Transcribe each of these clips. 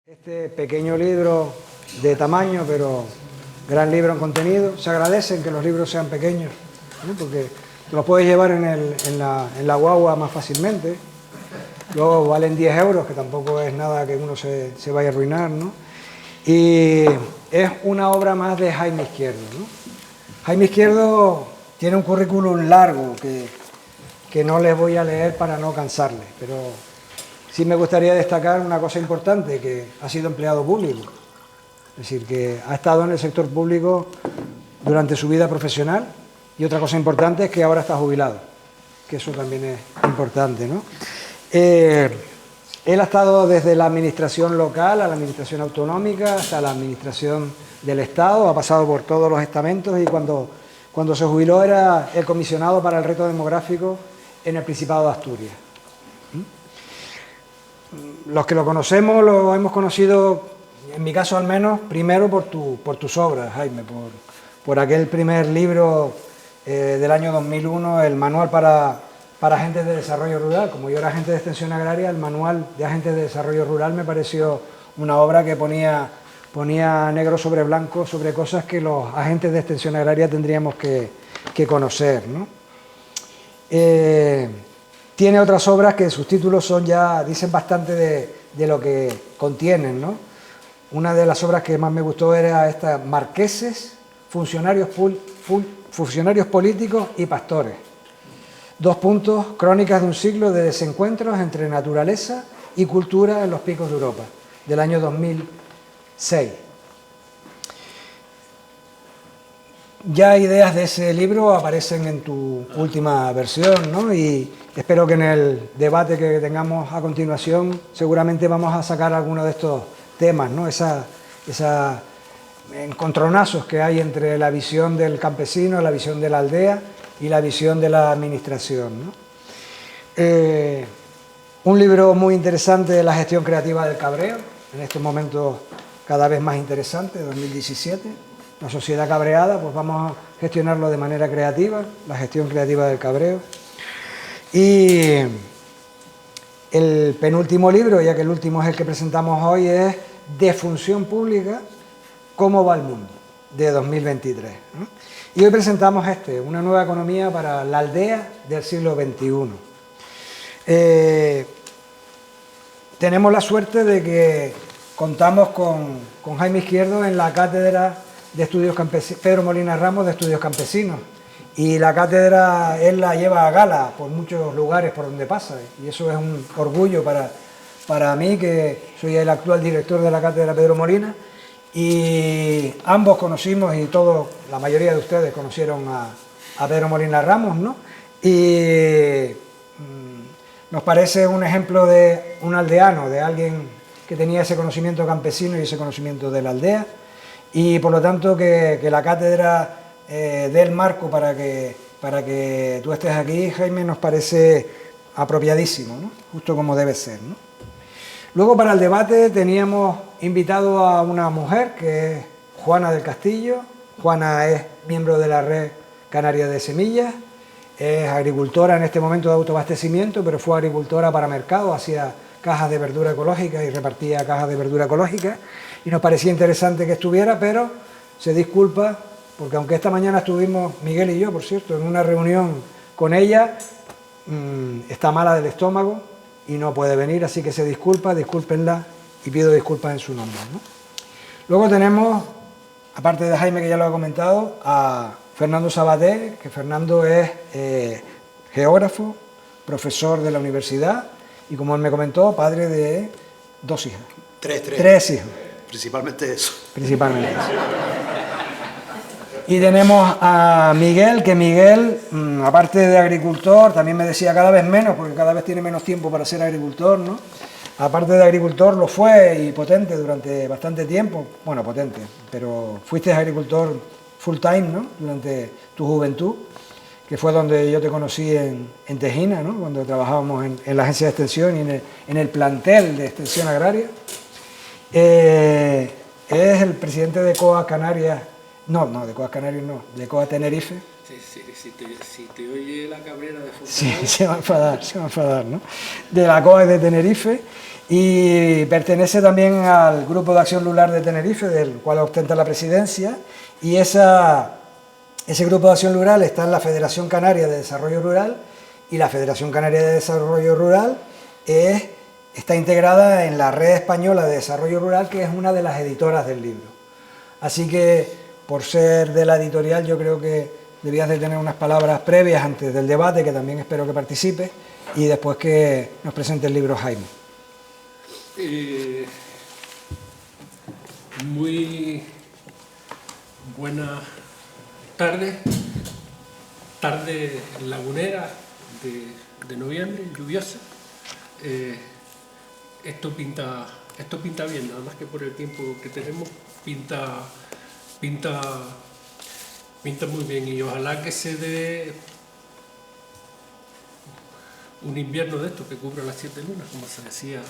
Este pequeño libro de tamaño, pero gran libro en contenido. Se agradecen que los libros sean pequeños, ¿no? Porque te los puedes llevar en la guagua más fácilmente. Luego valen 10 euros, que tampoco es nada que uno se vaya a arruinar, ¿no? Y es una obra más de Jaime Izquierdo, ¿no? Jaime Izquierdo tiene un currículum largo que no les voy a leer para no cansarles, pero sí me gustaría destacar una cosa importante, que ha sido empleado público. Es decir, que ha estado en el sector público durante su vida profesional, y otra cosa importante es que ahora está jubilado, que eso también es importante, ¿no? Él ha estado desde la administración local a la administración autonómica hasta la administración del Estado, ha pasado por todos los estamentos, y cuando se jubiló era el comisionado para el reto demográfico en el Principado de Asturias. Los que lo conocemos, lo hemos conocido, en mi caso al menos, primero por tus obras, Jaime, por aquel primer libro del año 2001, el Manual para Agentes de Desarrollo Rural. Como yo era agente de Extensión Agraria, el Manual de Agentes de Desarrollo Rural me pareció una obra que ponía negro sobre blanco sobre cosas que los agentes de Extensión Agraria tendríamos que conocer, ¿no? Tiene otras obras que sus títulos dicen bastante de lo que contienen, ¿no? Una de las obras que más me gustó era esta: Marqueses, funcionarios políticos y pastores. 2 puntos, crónicas de un siglo de desencuentros entre naturaleza y cultura en los picos de Europa, del año 2006. Ya ideas de ese libro aparecen en tu última versión, ¿no? Y espero que en el debate que tengamos a continuación seguramente vamos a sacar algunos de estos temas, ¿no? Esa encontronazos que hay entre la visión del campesino, la visión de la aldea y la visión de la administración, ¿no? Un libro muy interesante de la gestión creativa del cabreo, en estos momentos cada vez más interesante, 2017. La sociedad cabreada, pues vamos a gestionarlo de manera creativa, la gestión creativa del cabreo. Y el penúltimo libro, ya que el último es el que presentamos hoy, es De Función Pública, ¿cómo va el mundo?, de 2023, ¿no? Y hoy presentamos una nueva economía para la aldea del siglo XXI. Tenemos la suerte de que contamos con Jaime Izquierdo en la cátedra de Estudios Campesinos, Pedro Molina Ramos, de Estudios Campesinos, y la cátedra él la lleva a gala por muchos lugares por donde pasa, y eso es un orgullo para mí, que soy el actual director de la cátedra Pedro Molina, y ambos conocimos, y la mayoría de ustedes conocieron a Pedro Molina Ramos, ¿no? Y nos parece un ejemplo de un aldeano, de alguien que tenía ese conocimiento campesino y ese conocimiento de la aldea, y por lo tanto que la cátedra dé el marco para que tú estés aquí, Jaime, nos parece apropiadísimo, ¿no? Justo como debe ser, ¿no? Luego, para el debate teníamos invitado a una mujer, que es Juana del Castillo. Juana es miembro de la Red Canaria de Semillas, es agricultora en este momento de autoabastecimiento, pero fue agricultora para mercado, hacía cajas de verdura ecológica y repartía cajas de verdura ecológica, y nos parecía interesante que estuviera, pero se disculpa, porque aunque esta mañana estuvimos, Miguel y yo, por cierto, en una reunión con ella, está mala del estómago y no puede venir, así que se disculpa, discúlpenla, y pido disculpas en su nombre, ¿no? Luego tenemos, aparte de Jaime, que ya lo ha comentado, a Fernando Sabaté, que Fernando es geógrafo, profesor de la universidad, y como él me comentó, padre de 2 hijas. Tres hijos. Principalmente eso. Principalmente eso. Y tenemos a Miguel, que Miguel, aparte de agricultor, también me decía cada vez menos, porque cada vez tiene menos tiempo para ser agricultor, ¿no? Aparte de agricultor, lo fue, y potente durante bastante tiempo. Bueno, potente, pero fuiste agricultor full time, ¿no?, durante tu juventud, que fue donde yo te conocí en Tejina, ¿no?, cuando trabajábamos en la agencia de extensión y en el plantel de extensión agraria. Es el presidente de COA Canarias, de COA Tenerife, Si te oye la cabrera de Fontanals... Sí, se va a enfadar, ¿no? De la COAG de Tenerife, y pertenece también al Grupo de Acción Rural de Tenerife, del cual ostenta la presidencia, y ese Grupo de Acción Rural está en la Federación Canaria de Desarrollo Rural, y la Federación Canaria de Desarrollo Rural está integrada en la Red Española de Desarrollo Rural, que es una de las editoras del libro. Así que, por ser de la editorial, yo creo que debías de tener unas palabras previas antes del debate, que también espero que participe, y después que nos presente el libro Jaime. Muy buenas tardes, tarde lagunera de noviembre, lluviosa. Esto pinta bien, nada más que por el tiempo que tenemos, pinta muy bien, y ojalá que se dé un invierno de esto que cubra las 7 lunas, como se decía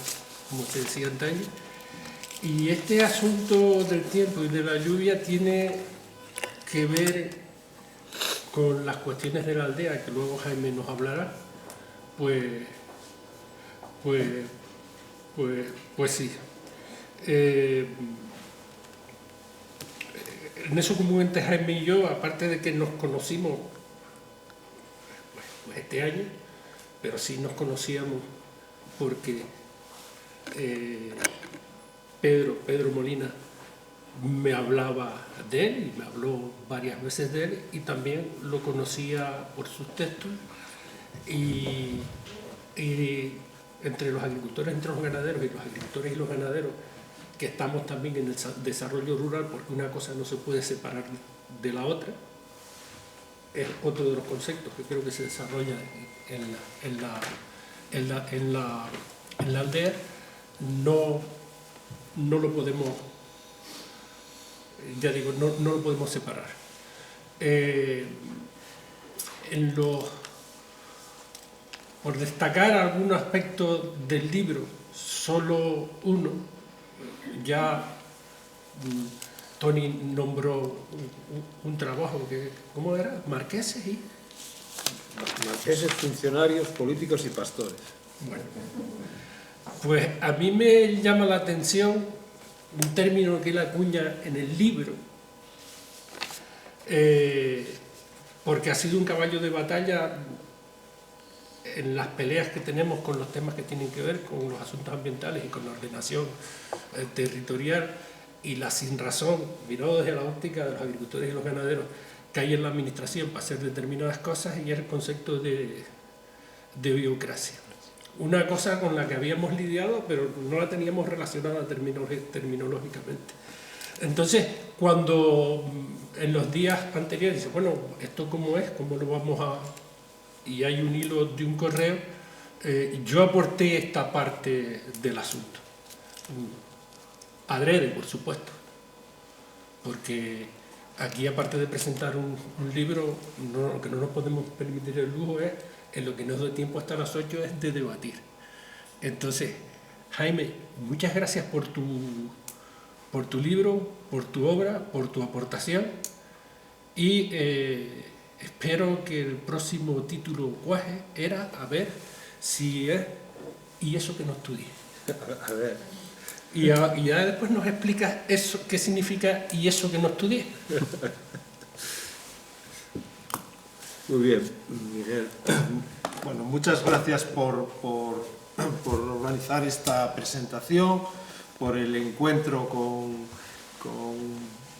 antaño. Y este asunto del tiempo y de la lluvia tiene que ver con las cuestiones de la aldea, que luego Jaime nos hablará. Pues sí. En eso comúnmente Jaime y yo, aparte de que nos conocimos pues este año, pero sí nos conocíamos porque Pedro Molina me hablaba de él, y me habló varias veces de él, y también lo conocía por sus textos, y entre los agricultores, entre los ganaderos, y los agricultores y los ganaderos, que estamos también en el desarrollo rural, porque una cosa no se puede separar de la otra, es otro de los conceptos que creo que se desarrolla en la aldea. No lo podemos, ya digo, no lo podemos separar. Por destacar algún aspecto del libro, solo uno, ya Tony nombró un trabajo que, ¿cómo era? Marqueses y... Marqueses, funcionarios, políticos y pastores. Bueno, pues a mí me llama la atención un término que él acuña en el libro, porque ha sido un caballo de batalla en las peleas que tenemos con los temas que tienen que ver con los asuntos ambientales y con la ordenación territorial, y la sinrazón, mirado desde la óptica de los agricultores y los ganaderos, que hay en la administración para hacer determinadas cosas, y es el concepto de biocracia. Una cosa con la que habíamos lidiado, pero no la teníamos relacionada terminológicamente. Entonces, cuando en los días anteriores dice, bueno, ¿esto cómo es? ¿Cómo lo vamos a...? Y hay un hilo de un correo, yo aporté esta parte del asunto. Adrede, por supuesto, porque aquí, aparte de presentar un libro, lo que no nos podemos permitir el lujo es, en lo que nos da tiempo hasta las 8, es de debatir. Entonces, Jaime, muchas gracias por tu libro, por tu obra, por tu aportación, y espero que el próximo título cuaje. Era, a ver, si es y eso que no estudié. A ver. Y ya después nos explicas eso, qué significa y eso que no estudié. Muy bien, Miguel. Bueno, muchas gracias por organizar esta presentación, por el encuentro con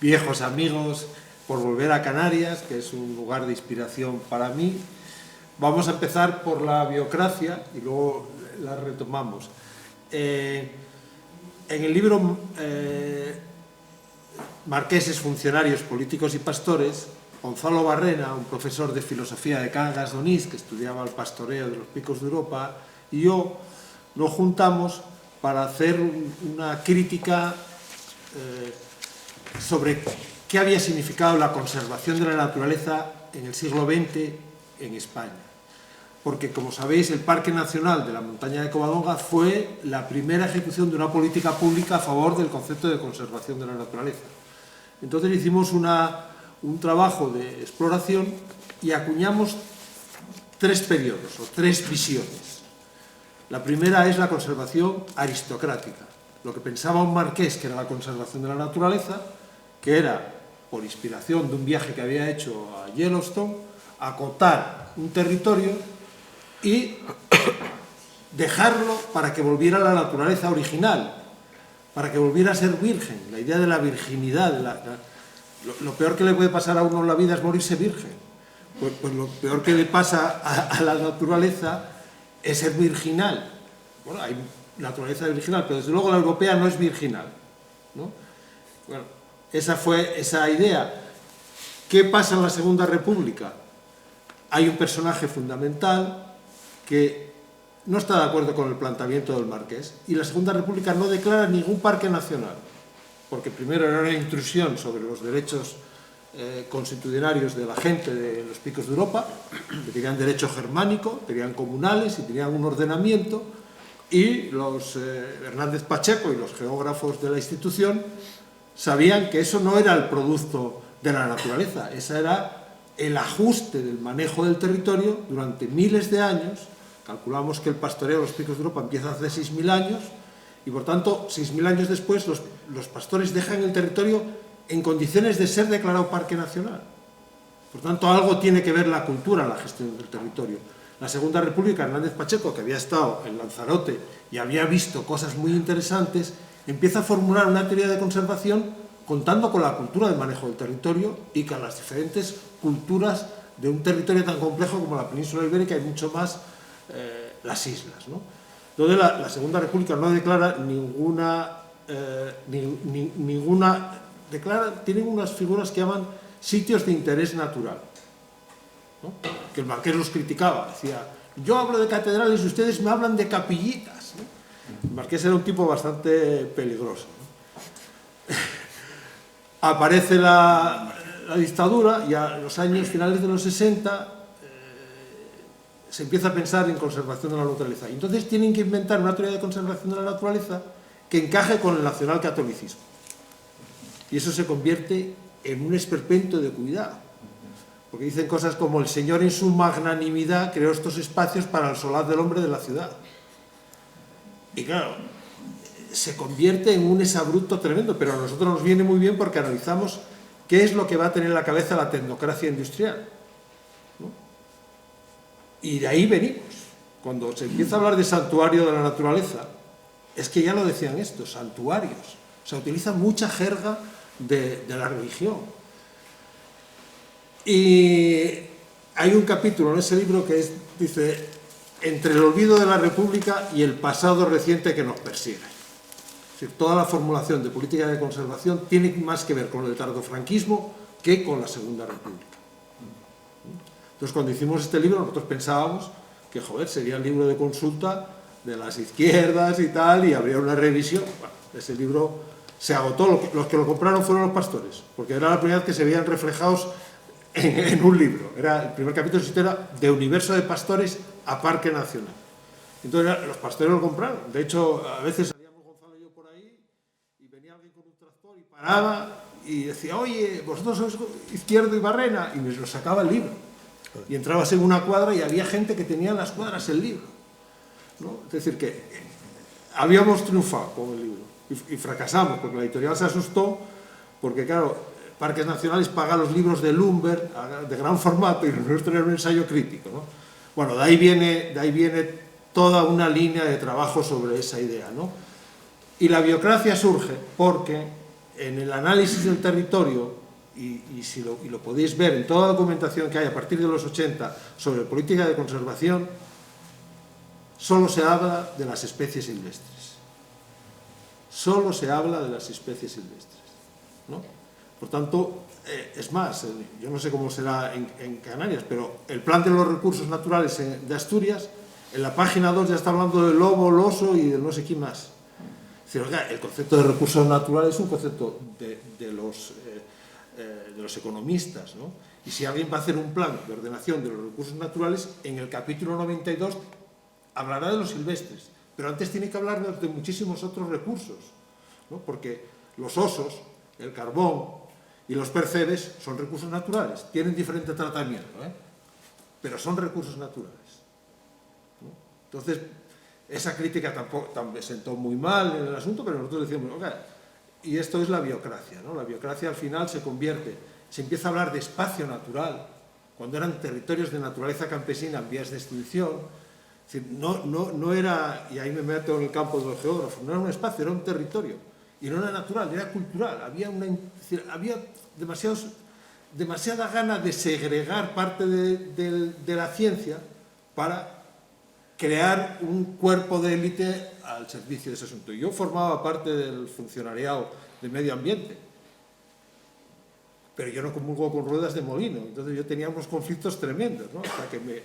viejos amigos, por volver a Canarias, que es un lugar de inspiración para mí. Vamos a empezar por la biocracia y luego la retomamos. En el libro Marqueses, funcionarios, políticos y pastores, Gonzalo Barrena, un profesor de filosofía de Cangas de Onís, que estudiaba el pastoreo de los picos de Europa, y yo nos juntamos para hacer una crítica sobre qué había significado la conservación de la naturaleza en el siglo XX en España. Porque, como sabéis, el Parque Nacional de la Montaña de Covadonga fue la primera ejecución de una política pública a favor del concepto de conservación de la naturaleza. Entonces hicimos una un trabajo de exploración y acuñamos 3 periodos o 3 visiones. La primera es la conservación aristocrática, lo que pensaba un marqués que era la conservación de la naturaleza, que era, por inspiración de un viaje que había hecho a Yellowstone, acotar un territorio y dejarlo para que volviera a la naturaleza original, para que volviera a ser virgen, la idea de la virginidad. Lo peor que le puede pasar a uno en la vida es morirse virgen. Pues lo peor que le pasa a la naturaleza es ser virginal. Bueno, hay naturaleza virginal, pero desde luego la europea no es virginal, ¿no? Bueno, esa fue esa idea. ¿Qué pasa en la Segunda República? Hay un personaje fundamental que no está de acuerdo con el planteamiento del marqués, y la Segunda República no declara ningún parque nacional, porque primero era una intrusión sobre los derechos constitucionarios de la gente de los picos de Europa, que tenían derecho germánico, tenían comunales y tenían un ordenamiento, y los Hernández Pacheco y los geógrafos de la institución sabían que eso no era el producto de la naturaleza, ese era el ajuste del manejo del territorio durante miles de años. Calculamos que el pastoreo de los picos de Europa empieza hace 6.000 años, y por tanto 6.000 años después los pastores dejan el territorio en condiciones de ser declarado parque nacional. Por tanto, algo tiene que ver la cultura en la gestión del territorio. La Segunda República, Hernández Pacheco, que había estado en Lanzarote y había visto cosas muy interesantes, empieza a formular una teoría de conservación contando con la cultura del manejo del territorio y con las diferentes culturas de un territorio tan complejo como la península ibérica y mucho más las islas, ¿no? Entonces la Segunda República no declara tienen unas figuras que llaman sitios de interés natural, ¿no? Que el marqués los criticaba, decía, yo hablo de catedrales y ustedes me hablan de capillitas, ¿no? El marqués era un tipo bastante peligroso, ¿no? Aparece la dictadura y a los años finales de los 60 se empieza a pensar en conservación de la naturaleza. Y entonces tienen que inventar una teoría de conservación de la naturaleza que encaje con el nacionalcatolicismo. Y eso se convierte en un esperpento de cuidado. Porque dicen cosas como el Señor en su magnanimidad creó estos espacios para el solaz del hombre de la ciudad. Y claro, se convierte en un exabrupto tremendo, pero a nosotros nos viene muy bien porque analizamos qué es lo que va a tener en la cabeza la tecnocracia industrial, ¿no? Y de ahí venimos. Cuando se empieza a hablar de santuario de la naturaleza, es que ya lo decían estos, santuarios. O sea, utilizan mucha jerga de la religión. Y hay un capítulo en ese libro que dice, entre el olvido de la República y el pasado reciente que nos persigue. Es decir, toda la formulación de política de conservación tiene más que ver con el tardofranquismo que con la Segunda República. Entonces, cuando hicimos este libro, nosotros pensábamos que, joder, sería el libro de consulta de las izquierdas y tal, y habría una revisión. Bueno, ese libro se agotó, los que lo compraron fueron los pastores, porque era la primera vez que se veían reflejados en un libro. El primer capítulo era de universo de pastores a parque nacional. Entonces los pastores lo compraron. De hecho, a veces salíamos Gonzalo y yo por ahí y venía alguien con un tractor y paraba y decía, oye, vosotros sois Izquierdo y Barrena, y nos lo sacaba el libro. Y entrabas en una cuadra y había gente que tenía en las cuadras el libro, ¿no? Es decir, que habíamos triunfado con el libro y fracasamos, porque la editorial se asustó, porque claro, Parques Nacionales paga los libros de Lumber de gran formato y el nuestro era un ensayo crítico, ¿no? Bueno, de ahí viene toda una línea de trabajo sobre esa idea, ¿no? Y la biocracia surge porque en el análisis del territorio, y lo podéis ver en toda la documentación que hay a partir de los 80 sobre política de conservación, solo se habla de las especies silvestres. Solo se habla de las especies silvestres, ¿no? Por tanto, es más, yo no sé cómo será en Canarias, pero el plan de los recursos naturales de Asturias, en la página 2 ya está hablando del lobo, el oso y de no sé quién más. Es decir, oiga, el concepto de recursos naturales es un concepto de los economistas, ¿no? Y si alguien va a hacer un plan de ordenación de los recursos naturales, en el capítulo 92 hablará de los silvestres, pero antes tiene que hablar de muchísimos otros recursos, ¿no? Porque los osos, el carbón Y los percebes son recursos naturales, tienen diferente tratamiento, pero son recursos naturales, ¿no? Entonces, esa crítica tampoco sentó muy mal en el asunto, pero nosotros decíamos, okay, y esto es la biocracia, ¿no? La biocracia al final se empieza a hablar de espacio natural, cuando eran territorios de naturaleza campesina en vías de extinción. Es decir, no era, y ahí me meto en el campo de los geógrafos, no era un espacio, era un territorio, y no era natural, era cultural. Había demasiada gana de segregar parte de la ciencia para crear un cuerpo de élite al servicio de ese asunto. Yo formaba parte del funcionariado de medio ambiente, pero yo no comulgo con ruedas de molino, entonces yo tenía unos conflictos tremendos, ¿no? Hasta que me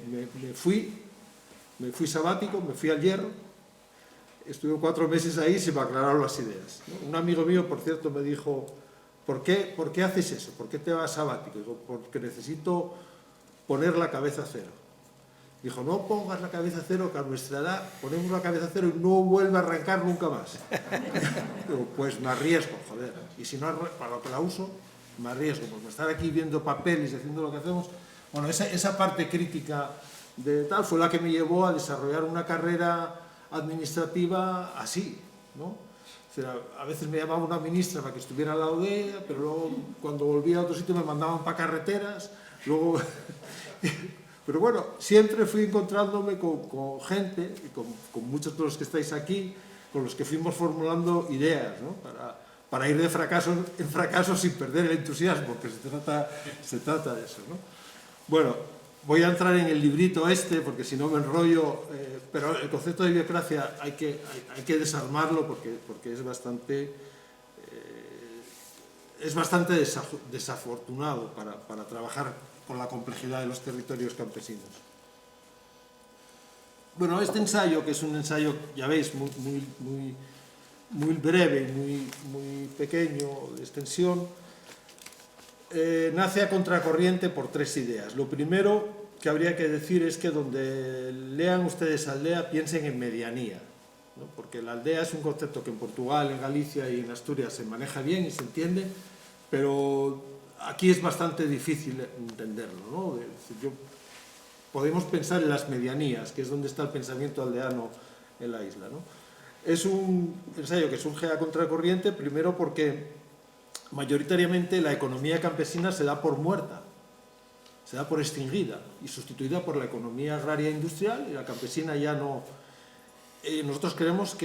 fui sabático, me fui al Hierro, estuve 4 meses ahí y se me aclararon las ideas, ¿no? Un amigo mío, por cierto, me dijo, ¿por qué haces eso? ¿Por qué te vas sabático? Digo, porque necesito poner la cabeza a cero. Dijo, no pongas la cabeza a cero, que a nuestra edad ponemos la cabeza a cero y no vuelve a arrancar nunca más. Digo, pues me arriesgo, joder, y si no, para lo que la uso, me arriesgo, porque estar aquí viendo papeles y haciendo lo que hacemos. Bueno, esa parte crítica de tal fue la que me llevó a desarrollar una carrera administrativa así, ¿no? O sea, a veces me llamaba una ministra para que estuviera al lado de ella, pero luego cuando volvía a otro sitio me mandaban para carreteras, luego... Pero bueno, siempre fui encontrándome con gente, y con muchos de los que estáis aquí, con los que fuimos formulando ideas, ¿no? Para ir de fracaso en fracaso sin perder el entusiasmo, que se trata de eso, ¿no? Bueno, voy a entrar en el librito porque si no me enrollo, pero el concepto de biocracia hay que desarmarlo porque es bastante desafortunado para trabajar con la complejidad de los territorios campesinos. Bueno, este ensayo, que es un ensayo, ya veis, muy breve, muy pequeño, de extensión, nace a contracorriente por 3 ideas. Lo primero que habría que decir es que donde lean ustedes aldea, piensen en medianía, ¿no? Porque la aldea es un concepto que en Portugal, en Galicia y en Asturias se maneja bien y se entiende, pero aquí es bastante difícil entenderlo, ¿no? Podemos pensar en las medianías, que es donde está el pensamiento aldeano en la isla, ¿no? Es un ensayo que surge a contracorriente, primero porque mayoritariamente la economía campesina se da por muerta, se da por extinguida y sustituida por la economía agraria industrial, y la campesina ya no... nosotros creemos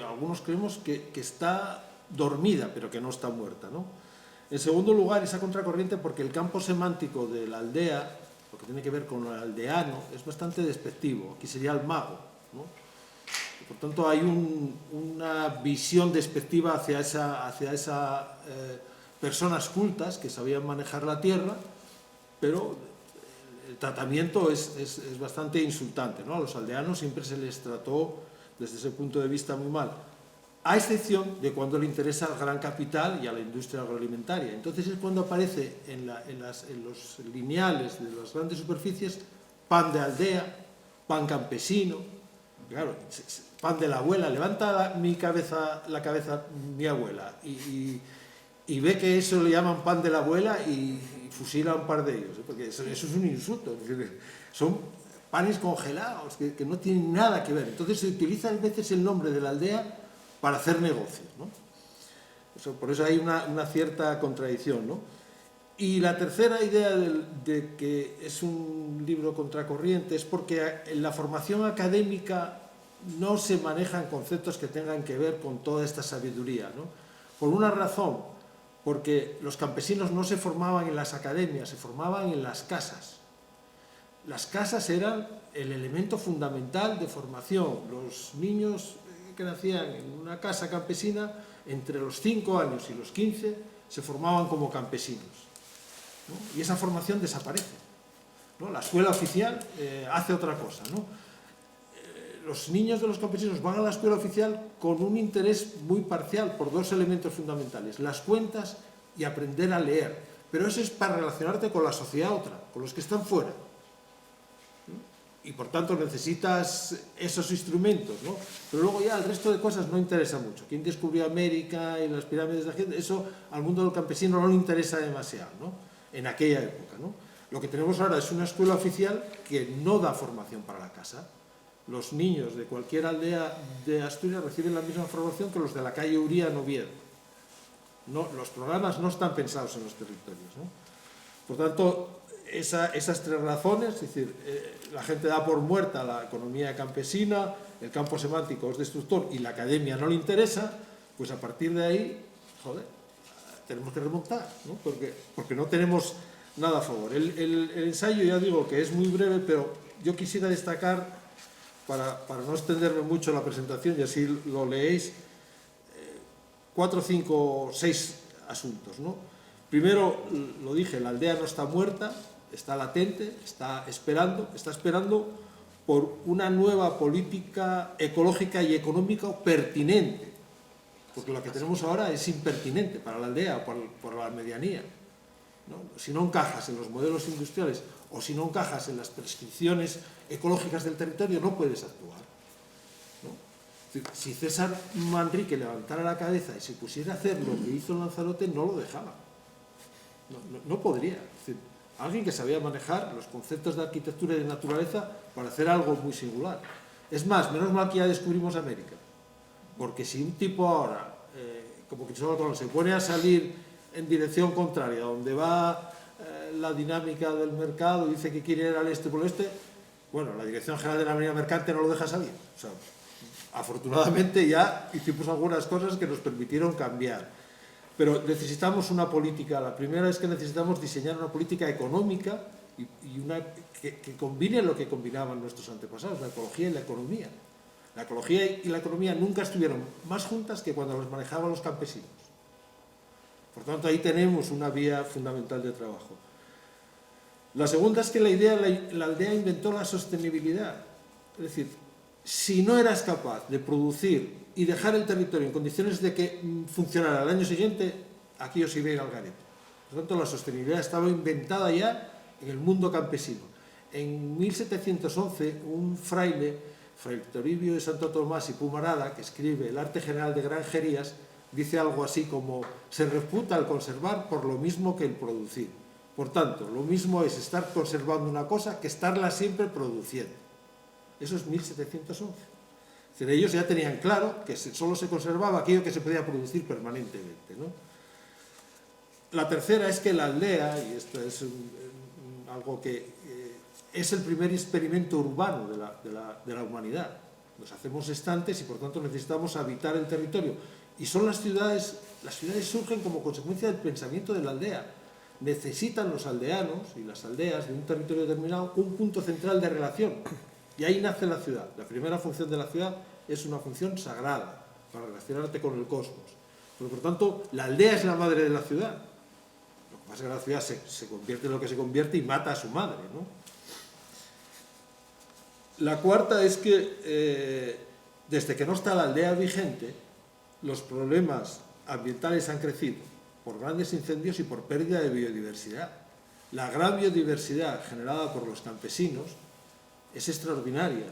algunos creemos que está dormida, pero que no está muerta, ¿no? En segundo lugar, esa contracorriente porque el campo semántico de la aldea, lo que tiene que ver con el aldeano, es bastante despectivo. Aquí sería el mago, ¿no? Por tanto, hay una visión despectiva hacia esas personas cultas que sabían manejar la tierra, pero el tratamiento es bastante insultante, ¿no? A los aldeanos siempre se les trató desde ese punto de vista muy mal, a excepción de cuando le interesa al gran capital y a la industria agroalimentaria. Entonces es cuando aparece en los lineales de las grandes superficies pan de aldea, pan campesino, claro, pan de la abuela. Levanta la cabeza mi abuela y ve que eso le llaman pan de la abuela y fusila a un par de ellos, porque eso es un insulto. Son panes congelados que no tienen nada que ver. Entonces se utiliza a veces el nombre de la aldea para hacer negocios, ¿no? Por eso hay una cierta contradicción, ¿no? Y la tercera idea de que es un libro contracorriente es porque en la formación académica no se manejan conceptos que tengan que ver con toda esta sabiduría, ¿no? Por una razón, porque los campesinos no se formaban en las academias, se formaban en las casas. Las casas eran el elemento fundamental de formación. Los niños que nacían en una casa campesina, entre los 5 años y los 15, se formaban como campesinos, ¿no? Y esa formación desaparece, ¿no? La escuela oficial hace otra cosa, ¿no? Los niños de los campesinos van a la escuela oficial con un interés muy parcial por 2 elementos fundamentales: las cuentas y aprender a leer. Pero eso es para relacionarte con la sociedad otra, con los que están fuera, ¿no? y por tanto necesitas esos instrumentos, ¿no? Pero luego ya el resto de cosas no interesa mucho. ¿Quién descubrió América y las pirámides de Egipto? Eso al mundo del campesino no le interesa demasiado, ¿no? En aquella época, ¿no? Lo que tenemos ahora es una escuela oficial que no da formación para la casa. Los niños de cualquier aldea de Asturias reciben la misma formación que los de la calle Uría en Oviedo. No, los programas no están pensados en los territorios, ¿no? Por tanto, esas tres razones, es decir, la gente da por muerta la economía campesina, el campo semántico es destructor y la academia no le interesa, pues a partir de ahí, joder, tenemos que remontar, ¿no? Porque no tenemos nada a favor. El ensayo, ya digo que es muy breve, pero yo quisiera destacar, para no extenderme mucho la presentación y así lo leéis, 4, 5, 6 asuntos, ¿no? Primero, lo dije, la aldea no está muerta, está latente, está esperando por una nueva política ecológica y económica pertinente, porque lo que tenemos ahora es impertinente para la aldea, por la medianía, ¿no? Si no encajas en los modelos industriales o si no encajas en las prescripciones ecológicas del territorio, no puedes actuar, ¿no? Si César Manrique levantara la cabeza y se pusiera a hacer lo que hizo Lanzarote, no lo dejaba. No podría. Es decir, alguien que sabía manejar los conceptos de arquitectura y de naturaleza para hacer algo muy singular. Es más, menos mal que ya descubrimos América. Porque si un tipo ahora, como Cristóbal Colón, se pone a salir en dirección contraria, donde va la dinámica del mercado, dice que quiere ir al este por el este, bueno, la Dirección General de la Marina Mercante no lo deja salir. O sea, afortunadamente ya hicimos algunas cosas que nos permitieron cambiar. Pero necesitamos una política, la primera es que necesitamos diseñar una política económica y una que combine lo que combinaban nuestros antepasados, la ecología y la economía. La ecología y la economía nunca estuvieron más juntas que cuando los manejaban los campesinos. Por tanto, ahí tenemos una vía fundamental de trabajo. La segunda es que la aldea inventó la sostenibilidad. Es decir, si no eras capaz de producir y dejar el territorio en condiciones de que funcionara al año siguiente, aquí os iba a ir al garete. Por lo tanto, la sostenibilidad estaba inventada ya en el mundo campesino. En 1711, un fraile, Fray Toribio de Santo Tomás y Pumarada, que escribe El arte general de granjerías, dice algo así como: se reputa el conservar por lo mismo que el producir. Por tanto, lo mismo es estar conservando una cosa que estarla siempre produciendo. Eso es 1711. Es decir, ellos ya tenían claro que solo se conservaba aquello que se podía producir permanentemente, ¿no? La tercera es que la aldea, y esto es algo que es el primer experimento urbano de la humanidad. Nos hacemos estantes y por tanto necesitamos habitar el territorio. Y son las ciudades surgen como consecuencia del pensamiento de la aldea. Necesitan los aldeanos y las aldeas de un territorio determinado un punto central de relación. Y ahí nace la ciudad. La primera función de la ciudad es una función sagrada, para relacionarte con el cosmos. Pero por tanto, la aldea es la madre de la ciudad. Lo que pasa es que la ciudad se convierte en lo que se convierte y mata a su madre, ¿no? La cuarta es que desde que no está la aldea vigente, los problemas ambientales han crecido por grandes incendios y por pérdida de biodiversidad. La gran biodiversidad generada por los campesinos es extraordinaria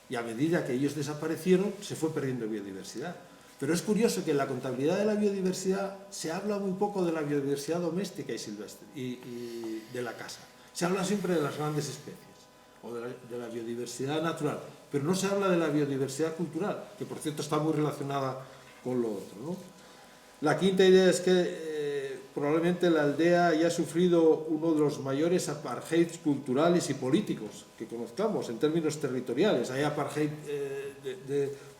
y a medida que ellos desaparecieron se fue perdiendo biodiversidad. Pero es curioso que en la contabilidad de la biodiversidad se habla muy poco de la biodiversidad doméstica y silvestre y de la casa. Se habla siempre de las grandes especies o de la biodiversidad natural, pero no se habla de la biodiversidad cultural, que por cierto está muy relacionada con lo otro, ¿no? La quinta idea es que probablemente la aldea haya sufrido uno de los mayores apartheids culturales y políticos que conozcamos en términos territoriales. Hay apartheid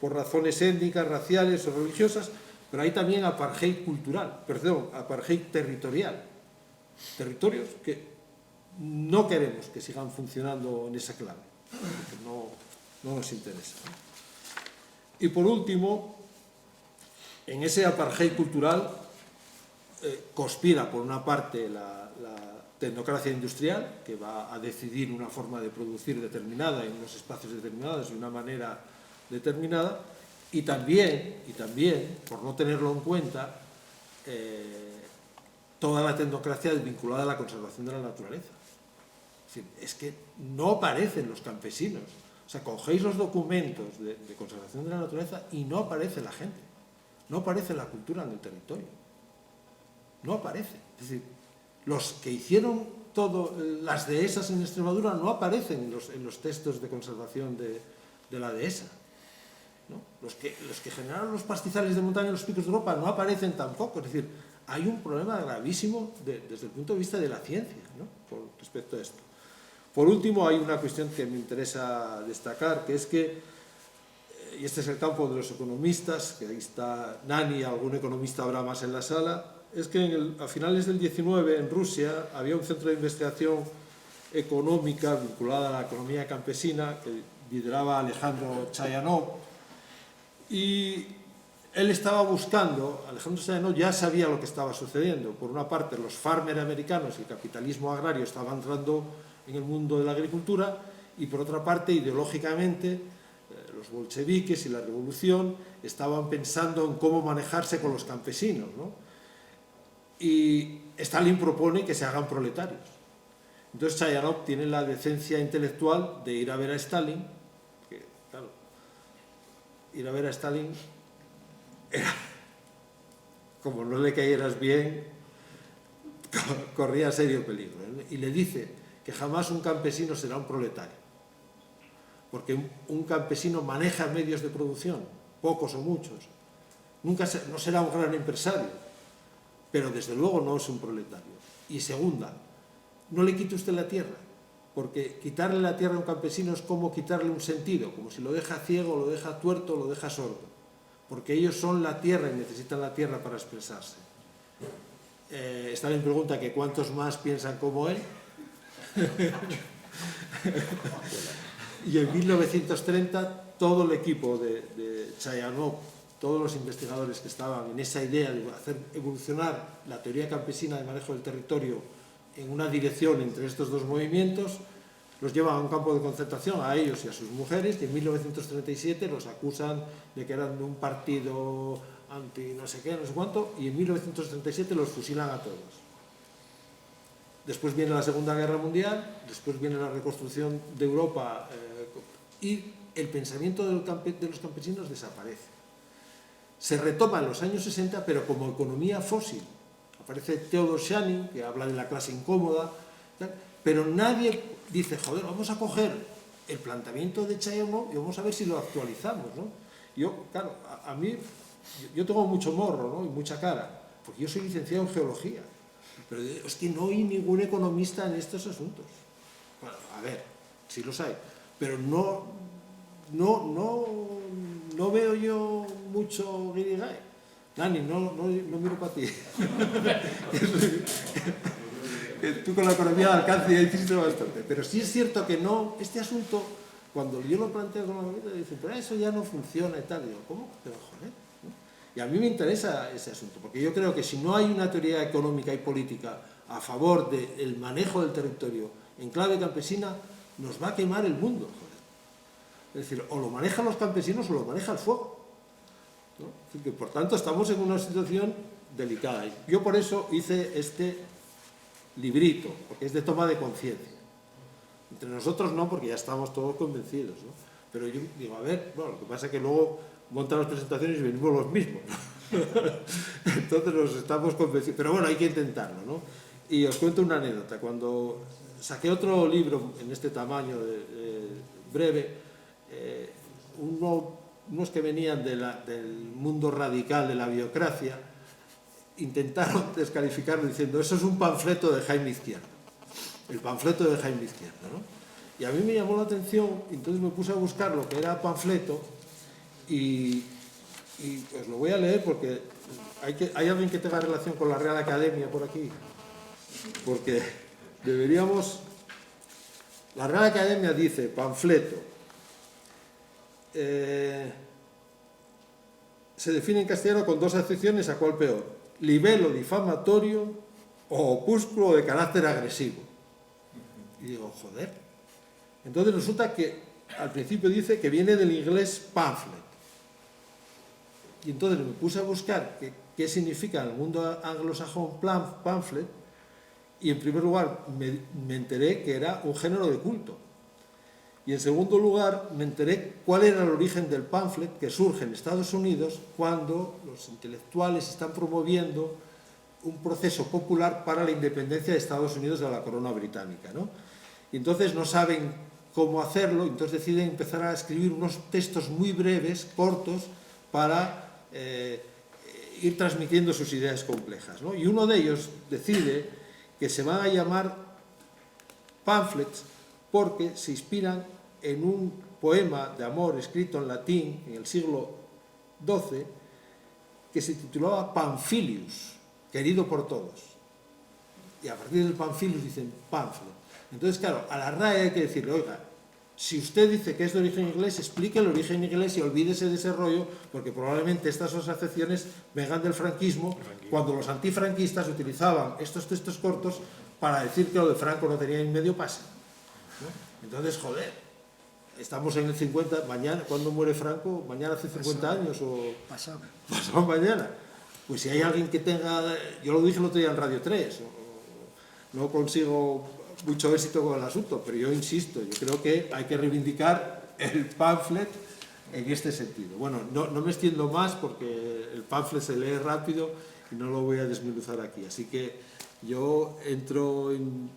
por razones étnicas, raciales o religiosas, pero hay también apartheid cultural, apartheid territorial. Territorios que no queremos que sigan funcionando en esa clave, porque no nos interesa, ¿no? Y por último, en ese apartheid cultural conspira por una parte la tecnocracia industrial, que va a decidir una forma de producir determinada en unos espacios determinados de una manera determinada, y también, por no tenerlo en cuenta, toda la tecnocracia vinculada a la conservación de la naturaleza. Es Es que no aparecen los campesinos. O sea, cogéis los documentos de conservación de la naturaleza y no aparece la gente. No aparece la cultura en el territorio. No aparece. Es decir, los que hicieron las dehesas en Extremadura no aparecen en los textos de conservación de la dehesa, ¿no? Los que generaron los pastizales de montaña en los picos de Europa no aparecen tampoco. Es decir, hay un problema gravísimo desde el punto de vista de la ciencia, ¿no? Con respecto a esto. Por último, hay una cuestión que me interesa destacar, que es que, y este es el campo de los economistas, que ahí está Nani, algún economista habrá más en la sala, es que a finales del 19 en Rusia había un centro de investigación económica vinculada a la economía campesina que lideraba Alejandro Chayanov, y él estaba buscando, Alejandro Chayanov ya sabía lo que estaba sucediendo. Por una parte, los farmers americanos y el capitalismo agrario estaban entrando en el mundo de la agricultura, y por otra parte, ideológicamente, los bolcheviques y la revolución estaban pensando en cómo manejarse con los campesinos, ¿no? Y Stalin propone que se hagan proletarios. Entonces Chayanov tiene la decencia intelectual de ir a ver a Stalin, que, claro, ir a ver a Stalin era, como no le cayeras bien, corría serio peligro, ¿eh? Y le dice que jamás un campesino será un proletario, porque un campesino maneja medios de producción, pocos o muchos, no será un gran empresario, pero desde luego no es un proletario. Y segunda, no le quite usted la tierra, porque quitarle la tierra a un campesino es como quitarle un sentido, como si lo deja ciego, lo deja tuerto, lo deja sordo, porque ellos son la tierra y necesitan la tierra para expresarse. Stalin pregunta que cuántos más piensan como él. Y en 1930 todo el equipo de Chayanov, todos los investigadores que estaban en esa idea de hacer evolucionar la teoría campesina de manejo del territorio en una dirección entre estos dos movimientos, los llevan a un campo de concentración, a ellos y a sus mujeres, y en 1937 los acusan de que eran de un partido anti no sé qué, no sé cuánto, y en 1937 los fusilan a todos. Después viene la Segunda Guerra Mundial, después viene la reconstrucción de Europa, y el pensamiento de los campesinos desaparece. Se retoma en los años 60, pero como economía fósil. Aparece Theodor Shannon, que habla de la clase incómoda, pero nadie dice, joder, vamos a coger el planteamiento de Chayanov y vamos a ver si lo actualizamos, ¿no? Yo, claro, a mí, yo tengo mucho morro, ¿no? Y mucha cara, porque yo soy licenciado en geología, pero es que no hay ningún economista en estos asuntos. Bueno, a ver, sí los hay, pero no veo yo mucho guirigay. Dani, no miro para ti. Tú con la economía de alcance ya hiciste bastante. Pero sí es cierto que no, este asunto, cuando yo lo planteo con la gobierno, dicen, pero eso ya no funciona y tal. Y digo, ¿cómo? Pero joder, ¿no? Y a mí me interesa ese asunto, porque yo creo que si no hay una teoría económica y política a favor del manejo del territorio en clave campesina, nos va a quemar el mundo, joder. Es decir, o lo manejan los campesinos o lo maneja el fuego, ¿no? Es decir, que, por tanto, estamos en una situación delicada. Yo por eso hice este librito, porque es de toma de conciencia. Entre nosotros no, porque ya estamos todos convencidos, ¿no? Pero yo digo, a ver, bueno, lo que pasa es que luego montan las presentaciones y venimos los mismos, ¿no? Entonces nos estamos convencidos. Pero bueno, hay que intentarlo, ¿no? Y os cuento una anécdota. Cuando saqué otro libro en este tamaño breve, unos que venían del mundo radical de la biocracia intentaron descalificarlo diciendo, eso es un panfleto de Jaime Izquierdo, el panfleto de Jaime Izquierdo, ¿no? Y a mí me llamó la atención, entonces me puse a buscar lo que era panfleto y os lo voy a leer porque hay alguien que tenga relación con la Real Academia por aquí, porque deberíamos... La Real Academia dice, panfleto, se define en castellano con dos acepciones, a cuál peor: libelo difamatorio o opúsculo de carácter agresivo. Y digo, joder. Entonces resulta que al principio dice que viene del inglés pamphlet. Y entonces me puse a buscar qué significa en el mundo anglosajón pamphlet, y en primer lugar me enteré que era un género de culto. Y en segundo lugar me enteré cuál era el origen del pamphlet que surge en Estados Unidos cuando los intelectuales están promoviendo un proceso popular para la independencia de Estados Unidos de la corona británica, ¿no? Y entonces no saben cómo hacerlo, entonces deciden empezar a escribir unos textos muy breves, cortos, para ir transmitiendo sus ideas complejas, ¿no? Y uno de ellos decide que se van a llamar pamphlets porque se inspiran en un poema de amor escrito en latín en el siglo XII que se titulaba Pamphilius, querido por todos. Y a partir del Pamphilius dicen pamphlet. Entonces, claro, a la RAE hay que decirle, oiga, si usted dice que es de origen inglés, explique el origen inglés y olvídese de ese rollo, porque probablemente estas asociaciones vengan del franquismo, cuando los antifranquistas utilizaban estos textos cortos para decir que lo de Franco no tenía ni medio pase, ¿no? Entonces, joder, estamos en el 50, mañana, ¿cuándo muere Franco? ¿Mañana hace 50 años o...? Pasado mañana. Pues si hay alguien que tenga... Yo lo dije el otro día en Radio 3, no consigo mucho éxito con el asunto, pero yo insisto, yo creo que hay que reivindicar el pamphlet en este sentido. Bueno, no me extiendo más porque el pamphlet se lee rápido y no lo voy a desmenuzar aquí. Así que yo entro,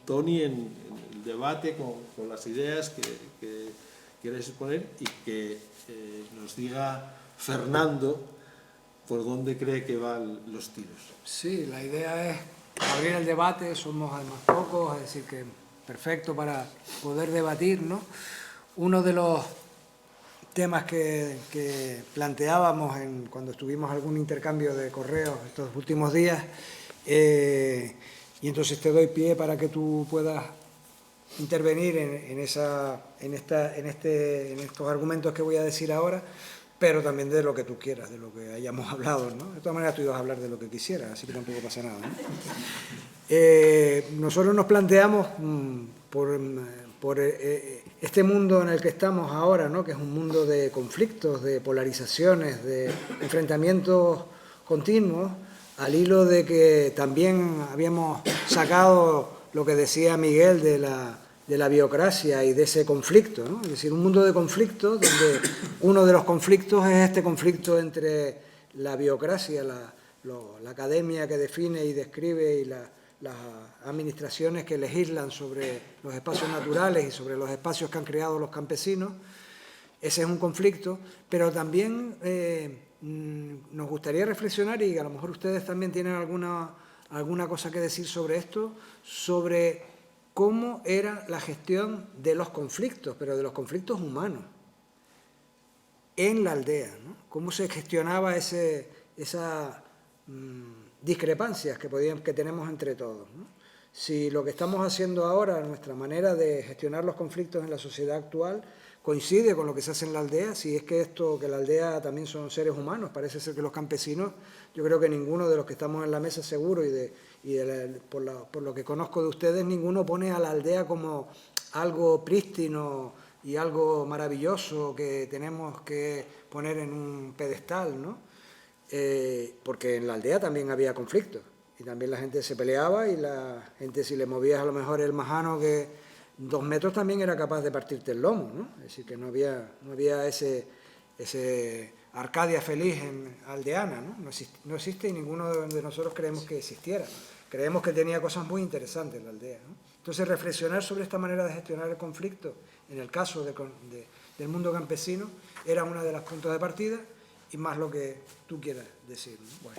Tony, en el debate con las ideas que quieres exponer y que nos diga Fernando por dónde cree que van los tiros. Sí, la idea es abrir el debate, somos además pocos, es decir, que perfecto para poder debatir, ¿no? Uno de los temas que planteábamos cuando estuvimos algún intercambio de correos estos últimos días, y entonces te doy pie para que tú puedas intervenir en estos argumentos que voy a decir ahora, pero también de lo que tú quieras, de lo que hayamos hablado, ¿no? De todas maneras tú ibas a hablar de lo que quisieras, así que tampoco pasa nada, ¿no? Nosotros nos planteamos por este mundo en el que estamos ahora, ¿no? Que es un mundo de conflictos, de polarizaciones, de enfrentamientos continuos, al hilo de que también habíamos sacado lo que decía Miguel de la biocracia y de ese conflicto, ¿no? Es decir, un mundo de conflictos donde uno de los conflictos es este conflicto entre la biocracia, la academia que define y describe y las administraciones que legislan sobre los espacios naturales y sobre los espacios que han creado los campesinos. Ese es un conflicto, pero también nos gustaría reflexionar, y a lo mejor ustedes también tienen alguna cosa que decir sobre esto, sobre cómo era la gestión de los conflictos, pero de los conflictos humanos, en la aldea, ¿no? Cómo se gestionaba esas discrepancias que tenemos entre todos, ¿no? Si lo que estamos haciendo ahora, nuestra manera de gestionar los conflictos en la sociedad actual, coincide con lo que se hace en la aldea, si es que la aldea también son seres humanos. Parece ser que los campesinos, yo creo que ninguno de los que estamos en la mesa seguro por lo que conozco de ustedes, ninguno pone a la aldea como algo prístino y algo maravilloso que tenemos que poner en un pedestal, ¿no? Porque en la aldea también había conflictos y también la gente se peleaba y la gente, si le movías a lo mejor el majano que 2 metros, también era capaz de partirte el lomo, ¿no? Es decir, que no había ese Arcadia feliz en aldeana, ¿no? No existe y ninguno de nosotros creemos que existiera. Creemos que tenía cosas muy interesantes la aldea, ¿no? Entonces, reflexionar sobre esta manera de gestionar el conflicto, en el caso del mundo campesino, era una de las puntos de partida, y más lo que tú quieras decir, ¿no?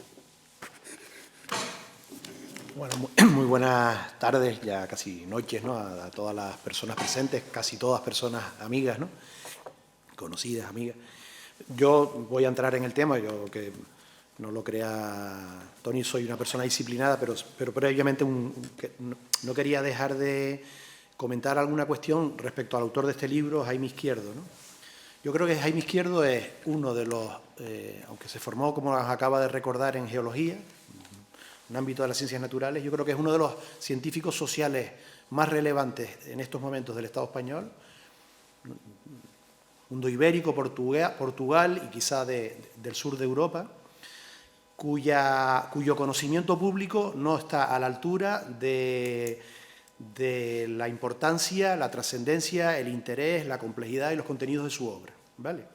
Bueno, muy buenas tardes, ya casi noches, ¿no? A todas las personas presentes, casi todas personas amigas, ¿no? Conocidas, amigas. Yo voy a entrar en el tema, yo que no lo crea Tony, soy una persona disciplinada, pero previamente no quería dejar de comentar alguna cuestión respecto al autor de este libro, Jaime Izquierdo, ¿no? Yo creo que Jaime Izquierdo es uno de los, aunque se formó, como nos acaba de recordar, en geología, un ámbito de las ciencias naturales, yo creo que es uno de los científicos sociales más relevantes en estos momentos del Estado español, mundo ibérico, Portugal y quizá del sur de Europa. cuyo conocimiento público no está a la altura de la importancia, la trascendencia, el interés, la complejidad y los contenidos de su obra, ¿vale?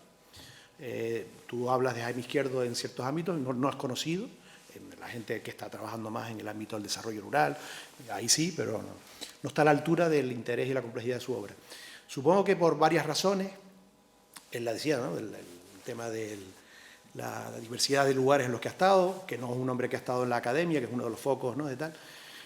Tú hablas de Jaime Izquierdo en ciertos ámbitos, no es conocido, la gente que está trabajando más en el ámbito del desarrollo rural, ahí sí, pero no está a la altura del interés y la complejidad de su obra. Supongo que por varias razones, él la decía, ¿no? El tema de la diversidad de lugares en los que ha estado, que no es un hombre que ha estado en la academia, que es uno de los focos, ¿no? De tal.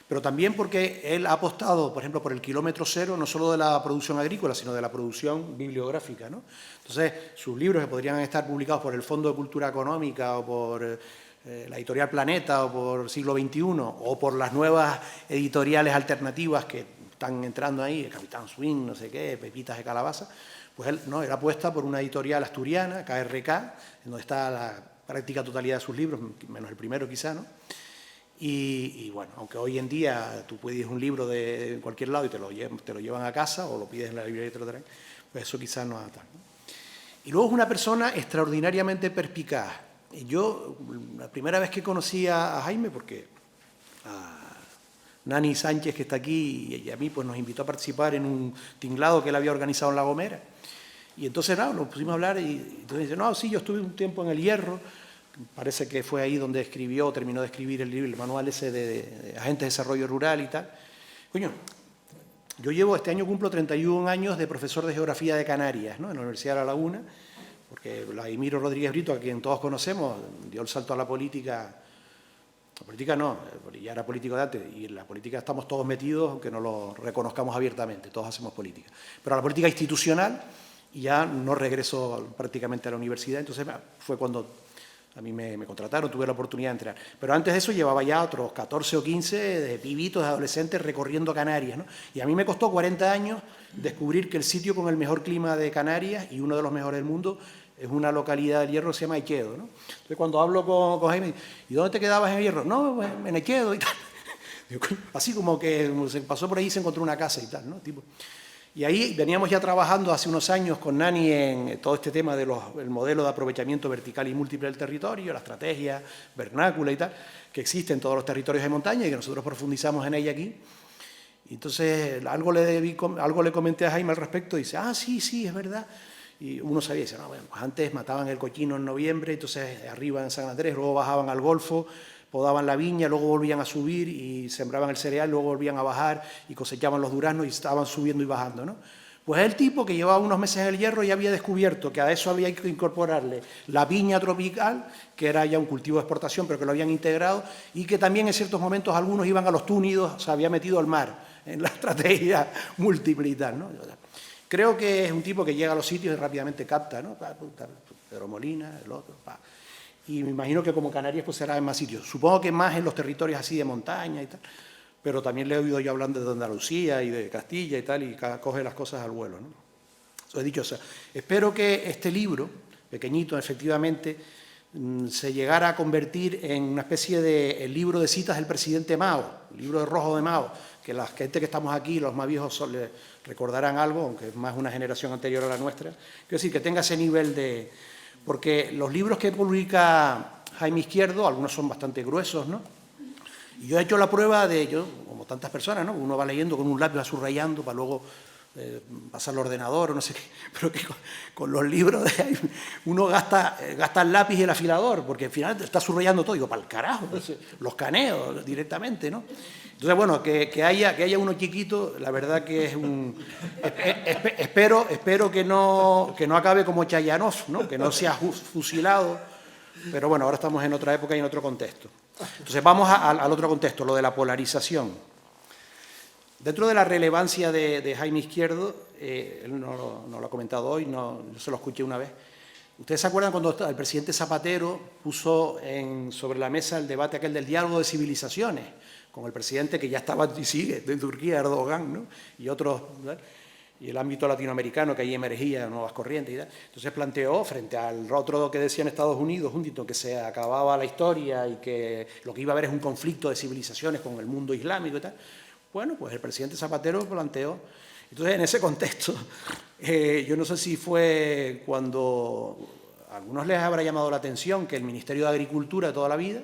Pero también porque él ha apostado, por ejemplo, por el kilómetro cero, no solo de la producción agrícola, sino de la producción bibliográfica, ¿no? Entonces, sus libros que podrían estar publicados por el Fondo de Cultura Económica o por la editorial Planeta o por Siglo XXI o por las nuevas editoriales alternativas que están entrando ahí, el Capitán Swing, no sé qué, Pepitas de Calabaza, pues él apuesta por una editorial asturiana, KRK, en donde está la práctica totalidad de sus libros, menos el primero quizá, ¿no? Y bueno, aunque hoy en día tú pides un libro de cualquier lado y te lo llevan a casa o lo pides en la librería y te lo traen, pues eso quizás no es tal, ¿no? Y luego es una persona extraordinariamente perspicaz. Y yo, la primera vez que conocí a Jaime, porque a Nani Sánchez, que está aquí, y a mí, pues nos invitó a participar en un tinglado que él había organizado en La Gomera. Y entonces, nada, nos pusimos a hablar y entonces dice, no, sí, yo estuve un tiempo en El Hierro. Parece que fue ahí donde terminó de escribir el libro, el manual ese de Agentes de Desarrollo Rural y tal. Coño, yo este año cumplo 31 años de profesor de Geografía de Canarias, ¿no? En la Universidad de La Laguna, porque Vladimiro Rodríguez Brito, a quien todos conocemos, dio el salto a la política no, ya era político de antes, y en la política estamos todos metidos, aunque no lo reconozcamos abiertamente, todos hacemos política. Pero a la política institucional, y ya no regreso prácticamente a la universidad, entonces fue cuando a mí me contrataron, tuve la oportunidad de entrar. Pero antes de eso llevaba ya otros 14 o 15 de pibitos, de adolescentes recorriendo Canarias, ¿no? Y a mí me costó 40 años descubrir que el sitio con el mejor clima de Canarias y uno de los mejores del mundo es una localidad del Hierro que se llama Echedo, ¿no? Entonces cuando hablo con Jaime, ¿y dónde te quedabas en el Hierro? No, pues, en Echedo y tal. Así como que se pasó por ahí y se encontró una casa y tal, ¿no? Tipo. Y ahí veníamos ya trabajando hace unos años con Nani en todo este tema del modelo de aprovechamiento vertical y múltiple del territorio, la estrategia vernácula y tal, que existe en todos los territorios de montaña y que nosotros profundizamos en ella aquí. Y entonces algo le comenté a Jaime al respecto y dice, ah, sí, es verdad. Y uno sabía, dice, no, bueno, pues antes mataban el cochino en noviembre, entonces arriba en San Andrés, luego bajaban al Golfo, podaban la viña, luego volvían a subir y sembraban el cereal, luego volvían a bajar y cosechaban los duraznos y estaban subiendo y bajando, ¿no? Pues el tipo que llevaba unos meses en el Hierro ya había descubierto que a eso había que incorporarle la viña tropical, que era ya un cultivo de exportación, pero que lo habían integrado, y que también en ciertos momentos algunos iban a los túnidos, o sea, había metido al mar en la estrategia múltiple y tal, ¿no? Creo que es un tipo que llega a los sitios y rápidamente capta, ¿no? Pedro Molina, el otro, y me imagino que como Canarias pues será en más sitios. Supongo que más en los territorios así de montaña y tal, pero también le he oído yo hablando de Andalucía y de Castilla y tal, y coge las cosas al vuelo, ¿no? Eso he dicho, o sea, espero que este libro, pequeñito efectivamente, se llegara a convertir en una especie de el libro de citas del presidente Mao, el libro de rojo de Mao, que la gente que estamos aquí, los más viejos, le recordarán algo, aunque es más una generación anterior a la nuestra. Quiero decir, que tenga ese nivel de... Porque los libros que publica Jaime Izquierdo, algunos son bastante gruesos, ¿no? Y yo he hecho la prueba de, como tantas personas, ¿no? Uno va leyendo con un lápiz, va subrayando para luego pasar al ordenador o no sé qué, pero que con los libros de Jaime uno gasta el lápiz y el afilador, porque al final está subrayando todo. Digo, para el carajo, los caneo directamente, ¿no? Entonces, bueno, que haya uno chiquito, la verdad que es un... Espero que no acabe como Chayanov, ¿no? Que no sea fusilado, pero bueno, ahora estamos en otra época y en otro contexto. Entonces, vamos al otro contexto, lo de la polarización. Dentro de la relevancia de Jaime Izquierdo, él no lo ha comentado hoy, yo se lo escuché una vez. ¿Ustedes se acuerdan cuando el presidente Zapatero puso sobre la mesa el debate aquel del diálogo de civilizaciones con el presidente que ya estaba y sigue de Turquía, Erdogan, ¿no? Y otros, ¿verdad? Y el ámbito latinoamericano que ahí emergía, nuevas corrientes y tal? Entonces planteó, frente al otro que decían Estados Unidos, que se acababa la historia y que lo que iba a haber es un conflicto de civilizaciones con el mundo islámico y tal. Bueno, pues el presidente Zapatero planteó. Entonces, en ese contexto, yo no sé si fue cuando a algunos les habrá llamado la atención que el Ministerio de Agricultura de toda la vida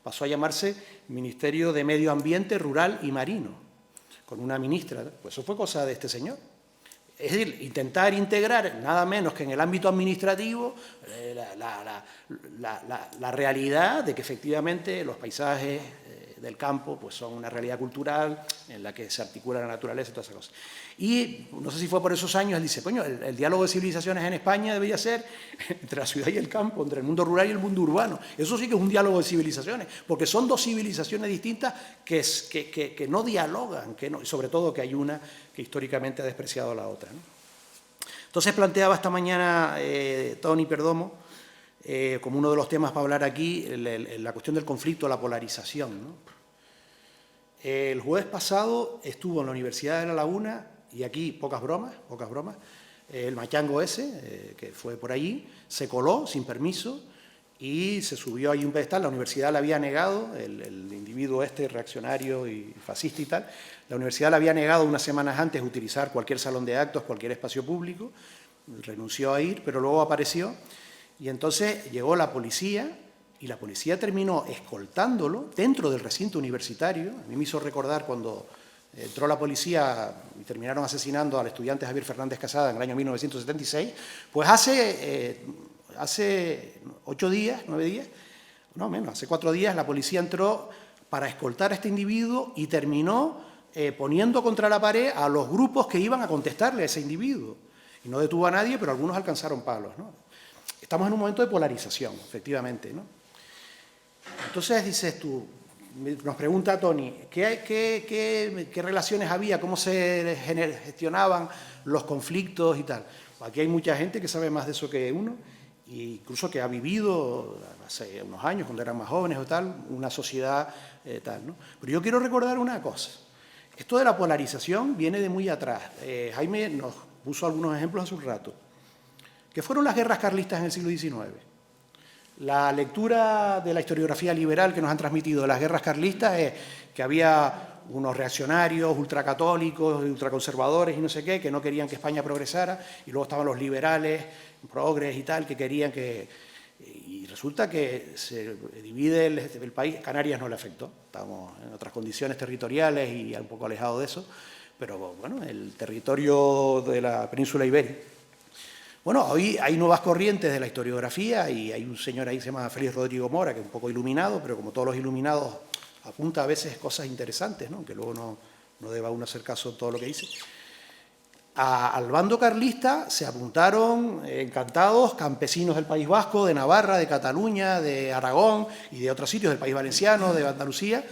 pasó a llamarse Ministerio de Medio Ambiente Rural y Marino, con una ministra. Pues eso fue cosa de este señor. Es decir, intentar integrar, nada menos que en el ámbito administrativo, la realidad de que efectivamente los paisajes del campo pues son una realidad cultural en la que se articula la naturaleza y todas esas cosas. Y no sé si fue por esos años, él dice, coño, el diálogo de civilizaciones en España debería ser entre la ciudad y el campo, entre el mundo rural y el mundo urbano. Eso sí que es un diálogo de civilizaciones, porque son dos civilizaciones distintas que no dialogan, y sobre todo que hay una que históricamente ha despreciado a la otra, ¿no? Entonces planteaba esta mañana Toni Perdomo, como uno de los temas para hablar aquí, la cuestión del conflicto, la polarización, ¿no? El jueves pasado estuvo en la Universidad de La Laguna, y aquí pocas bromas, el machango ese, que fue por allí, se coló sin permiso y se subió ahí un pedestal. La universidad le había negado, el individuo este reaccionario y fascista y tal, la universidad le había negado unas semanas antes utilizar cualquier salón de actos, cualquier espacio público, renunció a ir, pero luego apareció, y entonces llegó la policía, y la policía terminó escoltándolo dentro del recinto universitario. A mí me hizo recordar cuando entró la policía y terminaron asesinando al estudiante Javier Fernández Casada en el año 1976, pues hace 8 días, 9 días, no menos, hace 4 días la policía entró para escoltar a este individuo y terminó poniendo contra la pared a los grupos que iban a contestarle a ese individuo. Y no detuvo a nadie, pero algunos alcanzaron palos, ¿no? Estamos en un momento de polarización, efectivamente, ¿no? Entonces, dices tú, nos pregunta Toni, ¿qué relaciones había? ¿Cómo se gestionaban los conflictos y tal? Aquí hay mucha gente que sabe más de eso que uno, e incluso que ha vivido hace unos años, cuando eran más jóvenes o tal, una sociedad tal, ¿no? Pero yo quiero recordar una cosa. Esto de la polarización viene de muy atrás. Jaime nos puso algunos ejemplos hace un rato. ¿Qué fueron las guerras carlistas en el siglo XIX? La lectura de la historiografía liberal que nos han transmitido de las guerras carlistas es que había unos reaccionarios, ultracatólicos, ultraconservadores y no sé qué, que no querían que España progresara, y luego estaban los liberales, progres y tal, que querían que... Y resulta que se divide el país. Canarias no le afectó, estamos en otras condiciones territoriales y un poco alejados de eso, pero bueno, el territorio de la península ibérica. Bueno, hoy hay nuevas corrientes de la historiografía y hay un señor ahí que se llama Félix Rodrigo Mora, que es un poco iluminado, pero como todos los iluminados apunta a veces cosas interesantes, ¿no? Que luego no deba uno hacer caso de todo lo que dice. Al bando carlista se apuntaron encantados campesinos del País Vasco, de Navarra, de Cataluña, de Aragón y de otros sitios del País Valenciano, de Andalucía,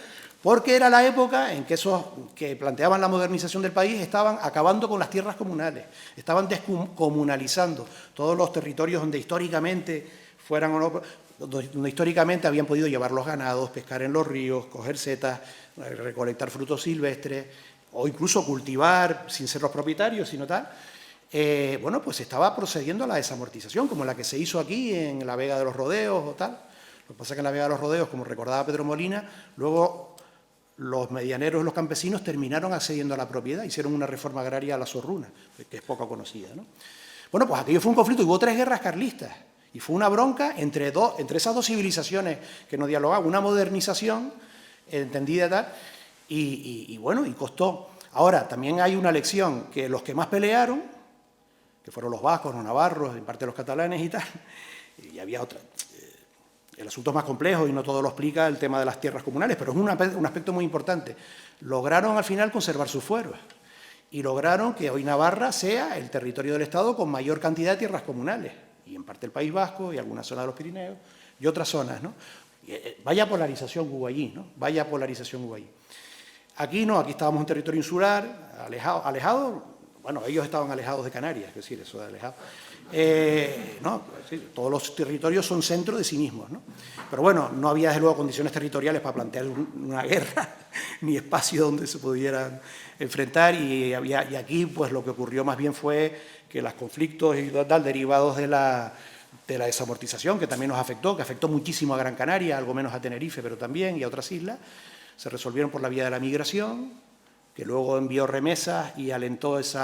porque era la época en que esos que planteaban la modernización del país estaban acabando con las tierras comunales, estaban descomunalizando todos los territorios donde históricamente donde históricamente habían podido llevar los ganados, pescar en los ríos, coger setas, recolectar frutos silvestres o incluso cultivar sin ser los propietarios, sino tal. Bueno, pues estaba procediendo a la desamortización, como la que se hizo aquí en la Vega de los Rodeos o tal. Lo que pasa es que en la Vega de los Rodeos, como recordaba Pedro Molina, luego los medianeros y los campesinos terminaron accediendo a la propiedad, hicieron una reforma agraria a la Zorruna, que es poco conocida, ¿no? Bueno, pues aquello fue un conflicto, hubo 3 guerras carlistas, y fue una bronca entre esas dos civilizaciones que no dialogaban, una modernización entendida tal, y bueno, y costó. Ahora, también hay una lección, que los que más pelearon, que fueron los vascos, los navarros, en parte los catalanes y tal, y había otra... El asunto es más complejo y no todo lo explica el tema de las tierras comunales, pero es un aspecto muy importante. Lograron al final conservar sus fueros y lograron que hoy Navarra sea el territorio del Estado con mayor cantidad de tierras comunales, y en parte el País Vasco y algunas zonas de los Pirineos y otras zonas, ¿no? Vaya polarización hubo allí, ¿no? Vaya polarización hubo allí. Aquí no, aquí estábamos en territorio insular, alejado, bueno, ellos estaban alejados de Canarias, es decir, eso de alejado. No, sí, todos los territorios son centro de sí mismos, ¿no? Pero bueno, no había desde luego condiciones territoriales para plantear una guerra, ni espacio donde se pudieran enfrentar, y aquí pues lo que ocurrió más bien fue que los conflictos y tal derivados de la desamortización, que también nos afectó, que afectó muchísimo a Gran Canaria, algo menos a Tenerife, pero también, y a otras islas, se resolvieron por la vía de la migración, que luego envió remesas y alentó ese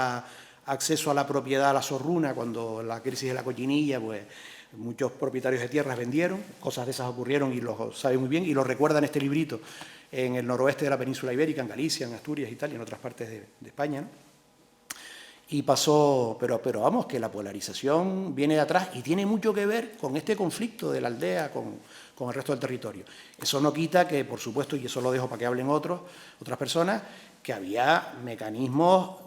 acceso a la propiedad a la Zorruna, cuando la crisis de la cochinilla, pues Muchos propietarios de tierras vendieron, cosas de esas ocurrieron y lo saben muy bien y lo recuerdan en este librito en el noroeste de la península ibérica, en Galicia, en Asturias y tal, y en otras partes de España, ¿no? Y pasó, pero vamos, que la polarización viene de atrás y tiene mucho que ver con este conflicto de la aldea con el resto del territorio. Eso no quita que, por supuesto, y eso lo dejo para que hablen otras personas, que había mecanismos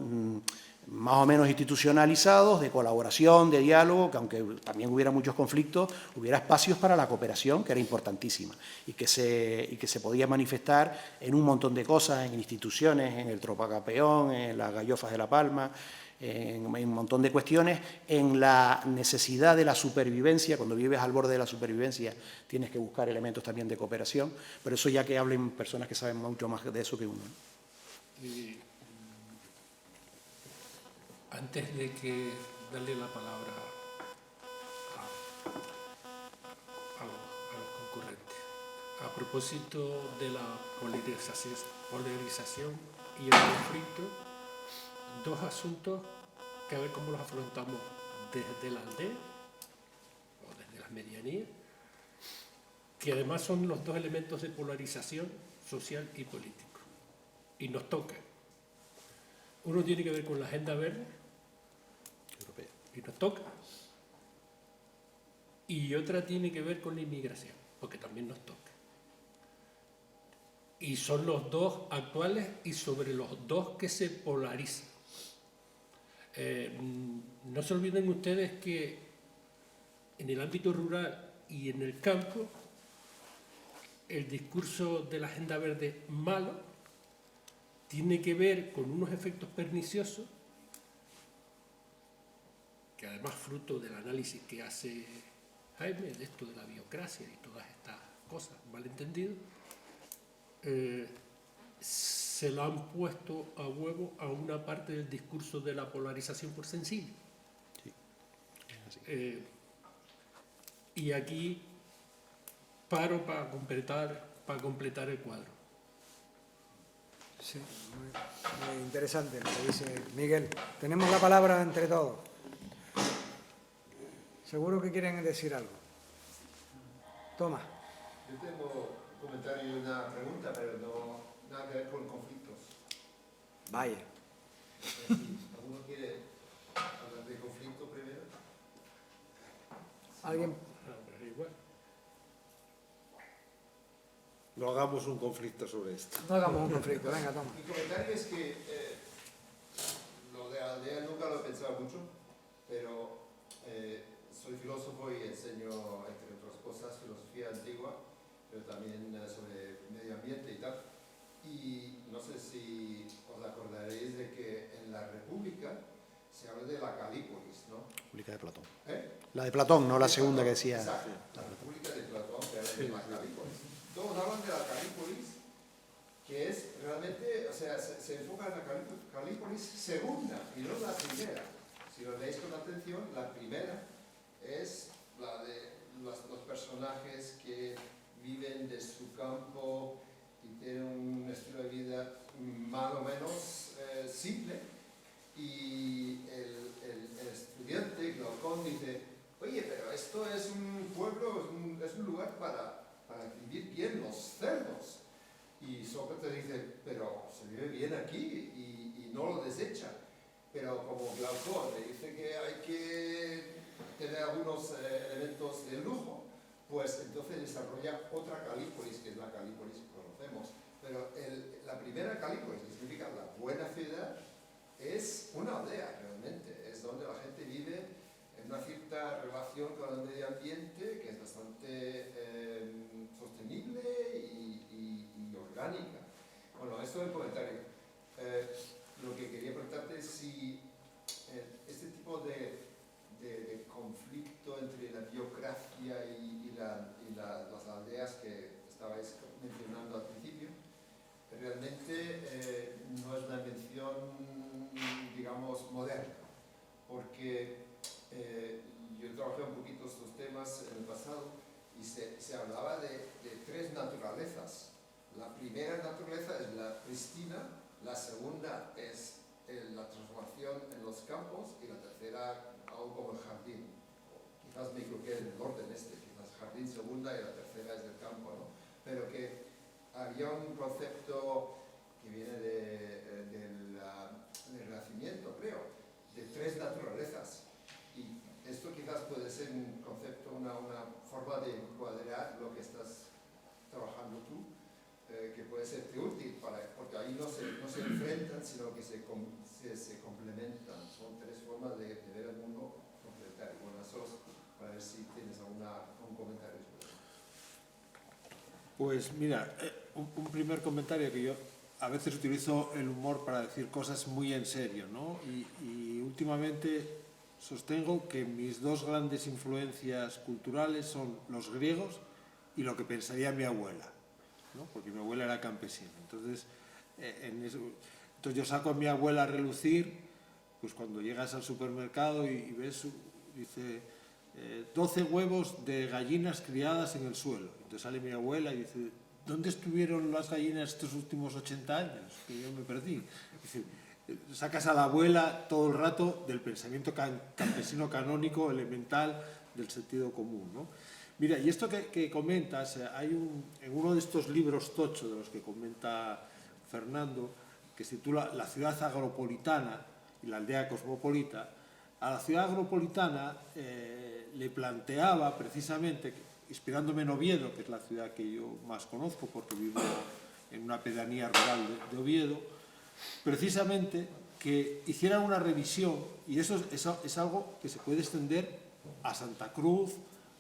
más o menos institucionalizados de colaboración, de diálogo, que aunque también hubiera muchos conflictos, hubiera espacios para la cooperación, que era importantísima, y que se podía manifestar en un montón de cosas, en instituciones, en el Tropacapeón, en las Gallofas de La Palma, en un montón de cuestiones, en la necesidad de la supervivencia. Cuando vives al borde de la supervivencia tienes que buscar elementos también de cooperación, pero eso ya que hablen personas que saben mucho más de eso que uno, ¿no? Y, antes de que darle la palabra a los concurrentes, a propósito de la polarización y el conflicto, dos asuntos que a ver cómo los afrontamos desde la aldea o desde las medianías, que además son los dos elementos de polarización social y político, y nos toca. Uno tiene que ver con la agenda verde, y nos toca, y otra tiene que ver con la inmigración, porque también nos toca. Y son los dos actuales y sobre los dos que se polarizan. No se olviden ustedes que en el ámbito rural y en el campo el discurso de la agenda verde malo tiene que ver con unos efectos perniciosos que además fruto del análisis que hace Jaime de esto de la biocracia y todas estas cosas malentendidas, se la han puesto a huevo a una parte del discurso de la polarización por sencillo. Sí. Y aquí paro para completar el cuadro. Sí, muy interesante lo que dice Miguel. Tenemos la palabra entre todos. Seguro que quieren decir algo. Toma. Yo tengo un comentario y una pregunta, pero no nada que ver con conflictos. Vaya. ¿Alguno quiere hablar de conflicto primero? ¿Alguien? Igual. No hagamos un conflicto sobre esto. No hagamos un conflicto, venga, toma. Mi comentario es que lo de la aldea nunca lo he pensado mucho, pero soy filósofo y enseño, entre otras cosas, filosofía antigua, pero también sobre medio ambiente y tal. Y no sé si os acordaréis de que en la República se habla de la Calípolis, ¿no? República de Platón. ¿Eh? La de Platón, no la segunda que decía. Exacto, la República de Platón, que habla de la Calípolis. Todos hablan de la Calípolis, que es realmente, o sea, se enfoca en la Calípolis segunda y no la primera. Si lo leéis con atención, la primera es la de los personajes que viven de su campo y tienen un estilo de vida más o menos simple, y el estudiante Glaucón dice: oye, pero esto es un pueblo, es un lugar para vivir bien los cerdos. Y Sócrates dice: pero se vive bien aquí, y no lo desecha. Pero como Glaucón le dice que hay que tener algunos elementos de lujo, pues entonces desarrolla otra Calípolis, que es la Calípolis que conocemos. Pero la primera Calípolis, que significa la buena ciudad, es una aldea realmente, es donde la gente vive en una cierta relación con el medio ambiente, que es bastante sostenible y orgánica. Bueno, esto es el comentario. Lo que quería preguntarte es si este tipo de conflicto entre la biocracia y las aldeas que estabais mencionando al principio, realmente no es una invención, digamos, moderna, porque yo trabajé un poquito estos temas en el pasado y se hablaba de tres naturalezas. La primera naturaleza es la pristina, la segunda es la transformación en los campos y la tercera algo como el jardín, quizás me equivoqué en el orden quizás jardín segunda y la tercera es del campo, ¿no? Pero que había un concepto que viene del Renacimiento, creo, de tres naturalezas. Y esto quizás puede ser un concepto, una forma de encuadrar lo que estás trabajando tú, que puede serte útil, porque ahí no se enfrentan, sino que se complementan. Son tres formas de ver el mundo complementar. Bueno, eso para ver si tienes algún comentario sobre eso. Pues mira, un primer comentario, que yo a veces utilizo el humor para decir cosas muy en serio, ¿no? Y últimamente sostengo que mis dos grandes influencias culturales son los griegos y lo que pensaría mi abuela, ¿no? Porque mi abuela era campesina. Entonces yo saco a mi abuela a relucir, pues cuando llegas al supermercado y ves, dice, 12 huevos de gallinas criadas en el suelo. Entonces sale mi abuela y dice, ¿dónde estuvieron las gallinas estos últimos 80 años? Que yo me perdí. Dice, sacas a la abuela todo el rato del pensamiento campesino canónico, elemental, del sentido común, ¿no? Mira, y esto que comentas, en uno de estos libros tocho de los que comenta Fernando, que se titula La ciudad agropolitana y la aldea cosmopolita, a la ciudad agropolitana le planteaba precisamente, inspirándome en Oviedo, que es la ciudad que yo más conozco porque vivo en una pedanía rural de Oviedo, precisamente que hicieran una revisión, y eso es algo que se puede extender a Santa Cruz,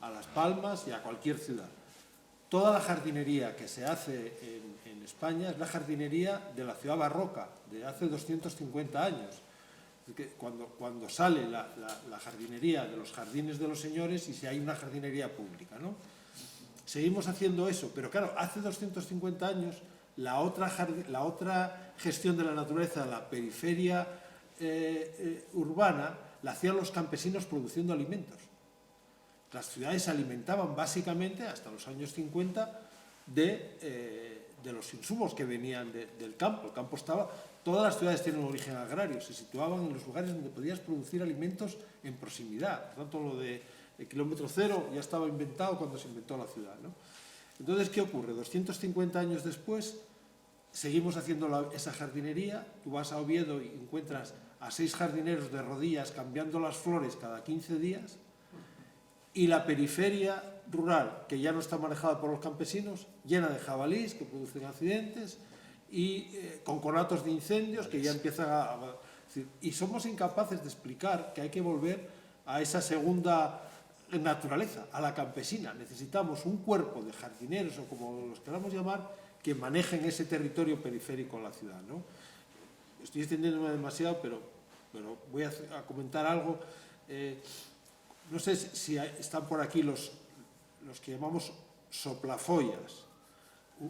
a Las Palmas y a cualquier ciudad. Toda la jardinería que se hace en España es la jardinería de la ciudad barroca, de hace 250 años. Cuando sale la jardinería de los jardines de los señores y si hay una jardinería pública, ¿no? Seguimos haciendo eso, pero claro, hace 250 años la otra gestión de la naturaleza, la periferia urbana, la hacían los campesinos produciendo alimentos. Las ciudades se alimentaban básicamente, hasta los años 50, de los insumos que venían del campo. El campo estaba... Todas las ciudades tienen un origen agrario, se situaban en los lugares donde podías producir alimentos en proximidad. Por tanto, lo de kilómetro cero ya estaba inventado cuando se inventó la ciudad, ¿no? Entonces, ¿qué ocurre? 250 años después, seguimos haciendo esa jardinería. Tú vas a Oviedo y encuentras a 6 jardineros de rodillas cambiando las flores cada 15 días, y la periferia rural, que ya no está manejada por los campesinos, llena de jabalíes que producen accidentes y con conatos de incendios que ya empiezan a... Y somos incapaces de explicar que hay que volver a esa segunda naturaleza, a la campesina. Necesitamos un cuerpo de jardineros, o como los queramos llamar, que manejen ese territorio periférico de la ciudad, ¿no? Estoy extendiéndome demasiado, pero voy a comentar algo. No sé si están por aquí los que llamamos soplafollas,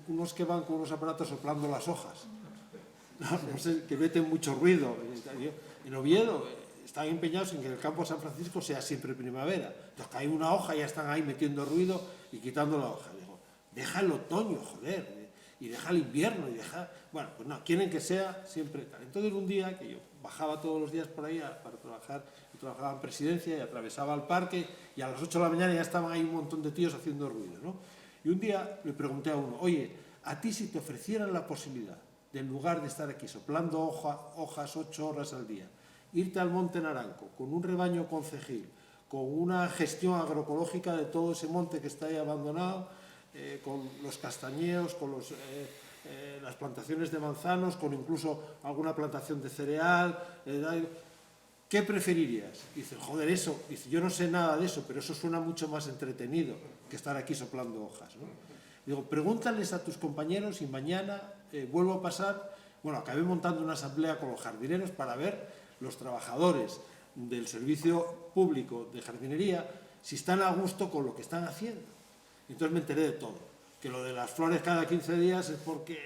unos que van con unos aparatos soplando las hojas, no sé, que meten mucho ruido. En Oviedo están empeñados en que el campo de San Francisco sea siempre primavera. Entonces cae una hoja y ya están ahí metiendo ruido y quitando la hoja. Digo, deja el otoño, joder, y deja el invierno, y deja... Bueno, pues no, quieren que sea siempre tal. Entonces un día que yo bajaba todos los días por ahí para trabajar, yo trabajaba en Presidencia y atravesaba el parque, y a las 8 de la mañana ya estaban ahí un montón de tíos haciendo ruido, ¿no? Y un día le pregunté a uno, oye, a ti si te ofrecieran la posibilidad de, en lugar de estar aquí soplando hojas 8 horas al día, irte al Monte Naranco con un rebaño concejil, con una gestión agroecológica de todo ese monte que está ahí abandonado, con los castañeos, con las plantaciones de manzanos, con incluso alguna plantación de cereal, ¿qué preferirías? Dice, joder, eso, dice, yo no sé nada de eso, pero eso suena mucho más entretenido que estar aquí soplando hojas, ¿no? Digo, pregúntales a tus compañeros y mañana vuelvo a pasar. Bueno, acabé montando una asamblea con los jardineros para ver los trabajadores del servicio público de jardinería si están a gusto con lo que están haciendo. Entonces me enteré de todo, que lo de las flores cada 15 días es porque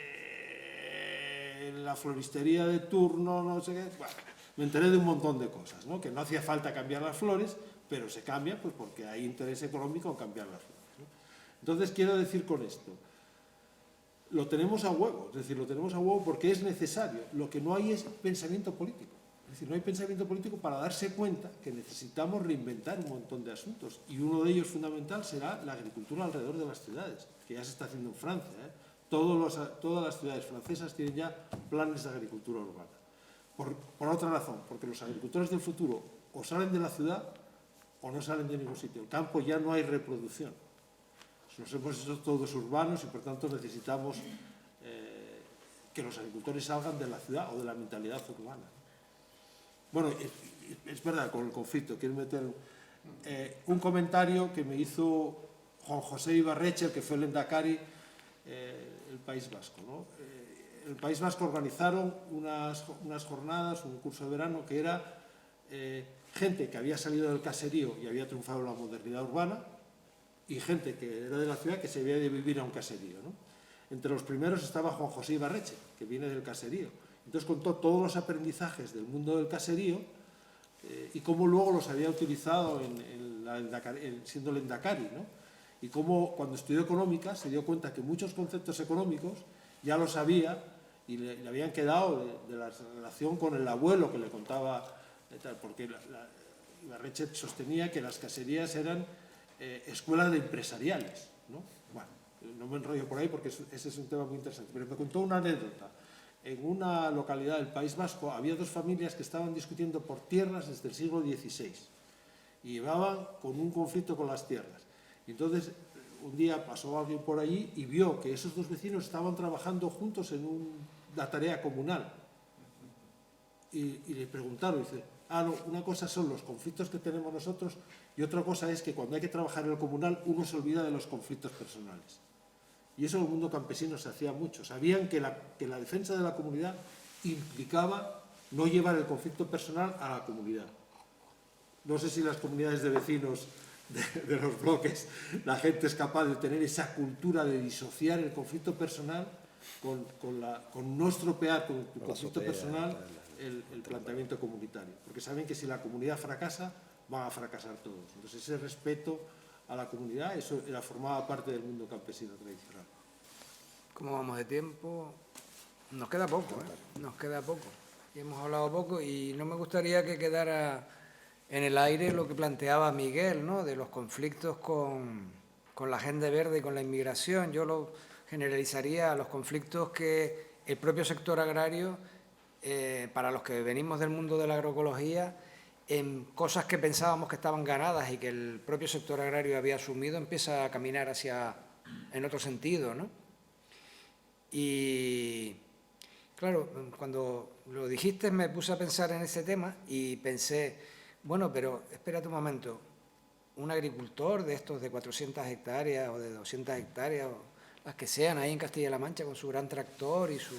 la floristería de turno, no sé qué... Bueno, me enteré de un montón de cosas, ¿no? Que no hacía falta cambiar las flores, pero se cambia pues porque hay interés económico en cambiar las flores, ¿no? Entonces quiero decir con esto, lo tenemos a huevo, es decir, lo tenemos a huevo porque es necesario. Lo que no hay es pensamiento político. Es decir, no hay pensamiento político para darse cuenta que necesitamos reinventar un montón de asuntos, y uno de ellos fundamental será la agricultura alrededor de las ciudades, que ya se está haciendo en Francia, ¿eh? Todas las ciudades francesas tienen ya planes de agricultura urbana. Por otra razón, porque los agricultores del futuro o salen de la ciudad o no salen de ningún sitio. El campo ya no hay reproducción. Nos hemos hecho todos urbanos y por tanto necesitamos que los agricultores salgan de la ciudad o de la mentalidad urbana. Bueno, es verdad, con el conflicto, quiero meter un comentario que me hizo Juan José Ibarretxe, que fue el Endacari, el País Vasco, ¿no? El País Vasco organizaron unas jornadas, un curso de verano, que era gente que había salido del caserío y había triunfado en la modernidad urbana, y gente que era de la ciudad que se había de vivir a un caserío, ¿no? Entre los primeros estaba Juan José Ibarretxe, que viene del caserío. Entonces contó todos los aprendizajes del mundo del caserío y cómo luego los había utilizado siendo el Endacari, ¿no? Y cómo cuando estudió económica se dio cuenta que muchos conceptos económicos ya los sabía y le habían quedado de la relación con el abuelo que le contaba, porque Ibarretxe sostenía que las caserías eran escuelas de empresariales, ¿no? Bueno, no me enrollo por ahí porque ese es un tema muy interesante, pero me contó una anécdota. En una localidad del País Vasco había dos familias que estaban discutiendo por tierras desde el siglo XVI y llevaban con un conflicto con las tierras. Y entonces un día pasó alguien por allí y vio que esos dos vecinos estaban trabajando juntos en una tarea comunal. Y le preguntaron, dice, no, una cosa son los conflictos que tenemos nosotros y otra cosa es que cuando hay que trabajar en el comunal uno se olvida de los conflictos personales. Y eso en el mundo campesino se hacía mucho. Sabían que la defensa de la comunidad implicaba no llevar el conflicto personal a la comunidad. No sé si las comunidades de vecinos de los bloques, la gente es capaz de tener esa cultura de disociar el conflicto personal con no estropear con el conflicto personal el planteamiento comunitario. Porque saben que si la comunidad fracasa, van a fracasar todos. Entonces ese respeto a la comunidad, eso formaba parte del mundo campesino tradicional. ¿Cómo vamos de tiempo? Nos queda poco, ¿eh? Nos queda poco. Y hemos hablado poco y no me gustaría que quedara en el aire lo que planteaba Miguel, ¿no? De los conflictos con la agenda verde y con la inmigración. Yo lo generalizaría a los conflictos que el propio sector agrario, para los que venimos del mundo de la agroecología, en cosas que pensábamos que estaban ganadas y que el propio sector agrario había asumido, empieza a caminar en otro sentido, ¿no? Y claro, cuando lo dijiste me puse a pensar en ese tema y pensé, bueno, pero espérate un momento, un agricultor de estos de 400 hectáreas o de 200 hectáreas, o las que sean ahí en Castilla-La Mancha con su gran tractor y su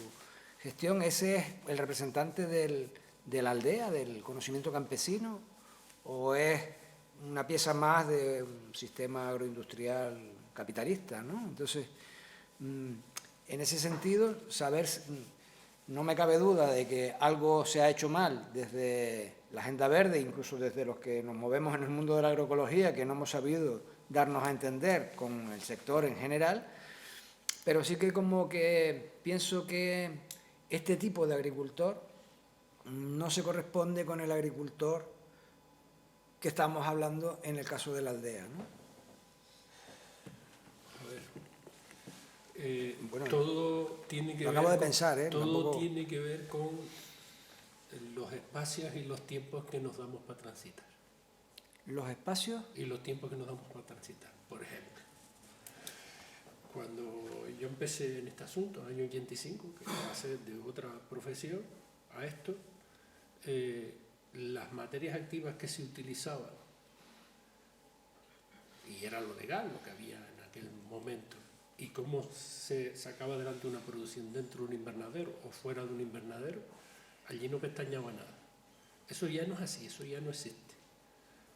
gestión, ¿ese es el representante de la aldea, del conocimiento campesino, o es una pieza más de un sistema agroindustrial capitalista, ¿no? Entonces, en ese sentido, no me cabe duda de que algo se ha hecho mal desde la Agenda Verde, incluso desde los que nos movemos en el mundo de la agroecología, que no hemos sabido darnos a entender con el sector en general, pero sí que como que pienso que este tipo de agricultor no se corresponde con el agricultor que estamos hablando en el caso de la aldea, ¿no? Bueno, todo tiene que lo ver acabo de pensar, todo tampoco... tiene que ver con los espacios y los tiempos que nos damos para transitar. Los espacios Y los tiempos que nos damos para transitar. Por ejemplo, cuando yo empecé en este asunto, en el año 85, que pasé de otra profesión a esto, las materias activas que se utilizaban, y era lo legal, lo que había en aquel momento, y cómo se sacaba adelante una producción dentro de un invernadero o fuera de un invernadero, allí no pestañaba nada. Eso ya no es así, eso ya no existe.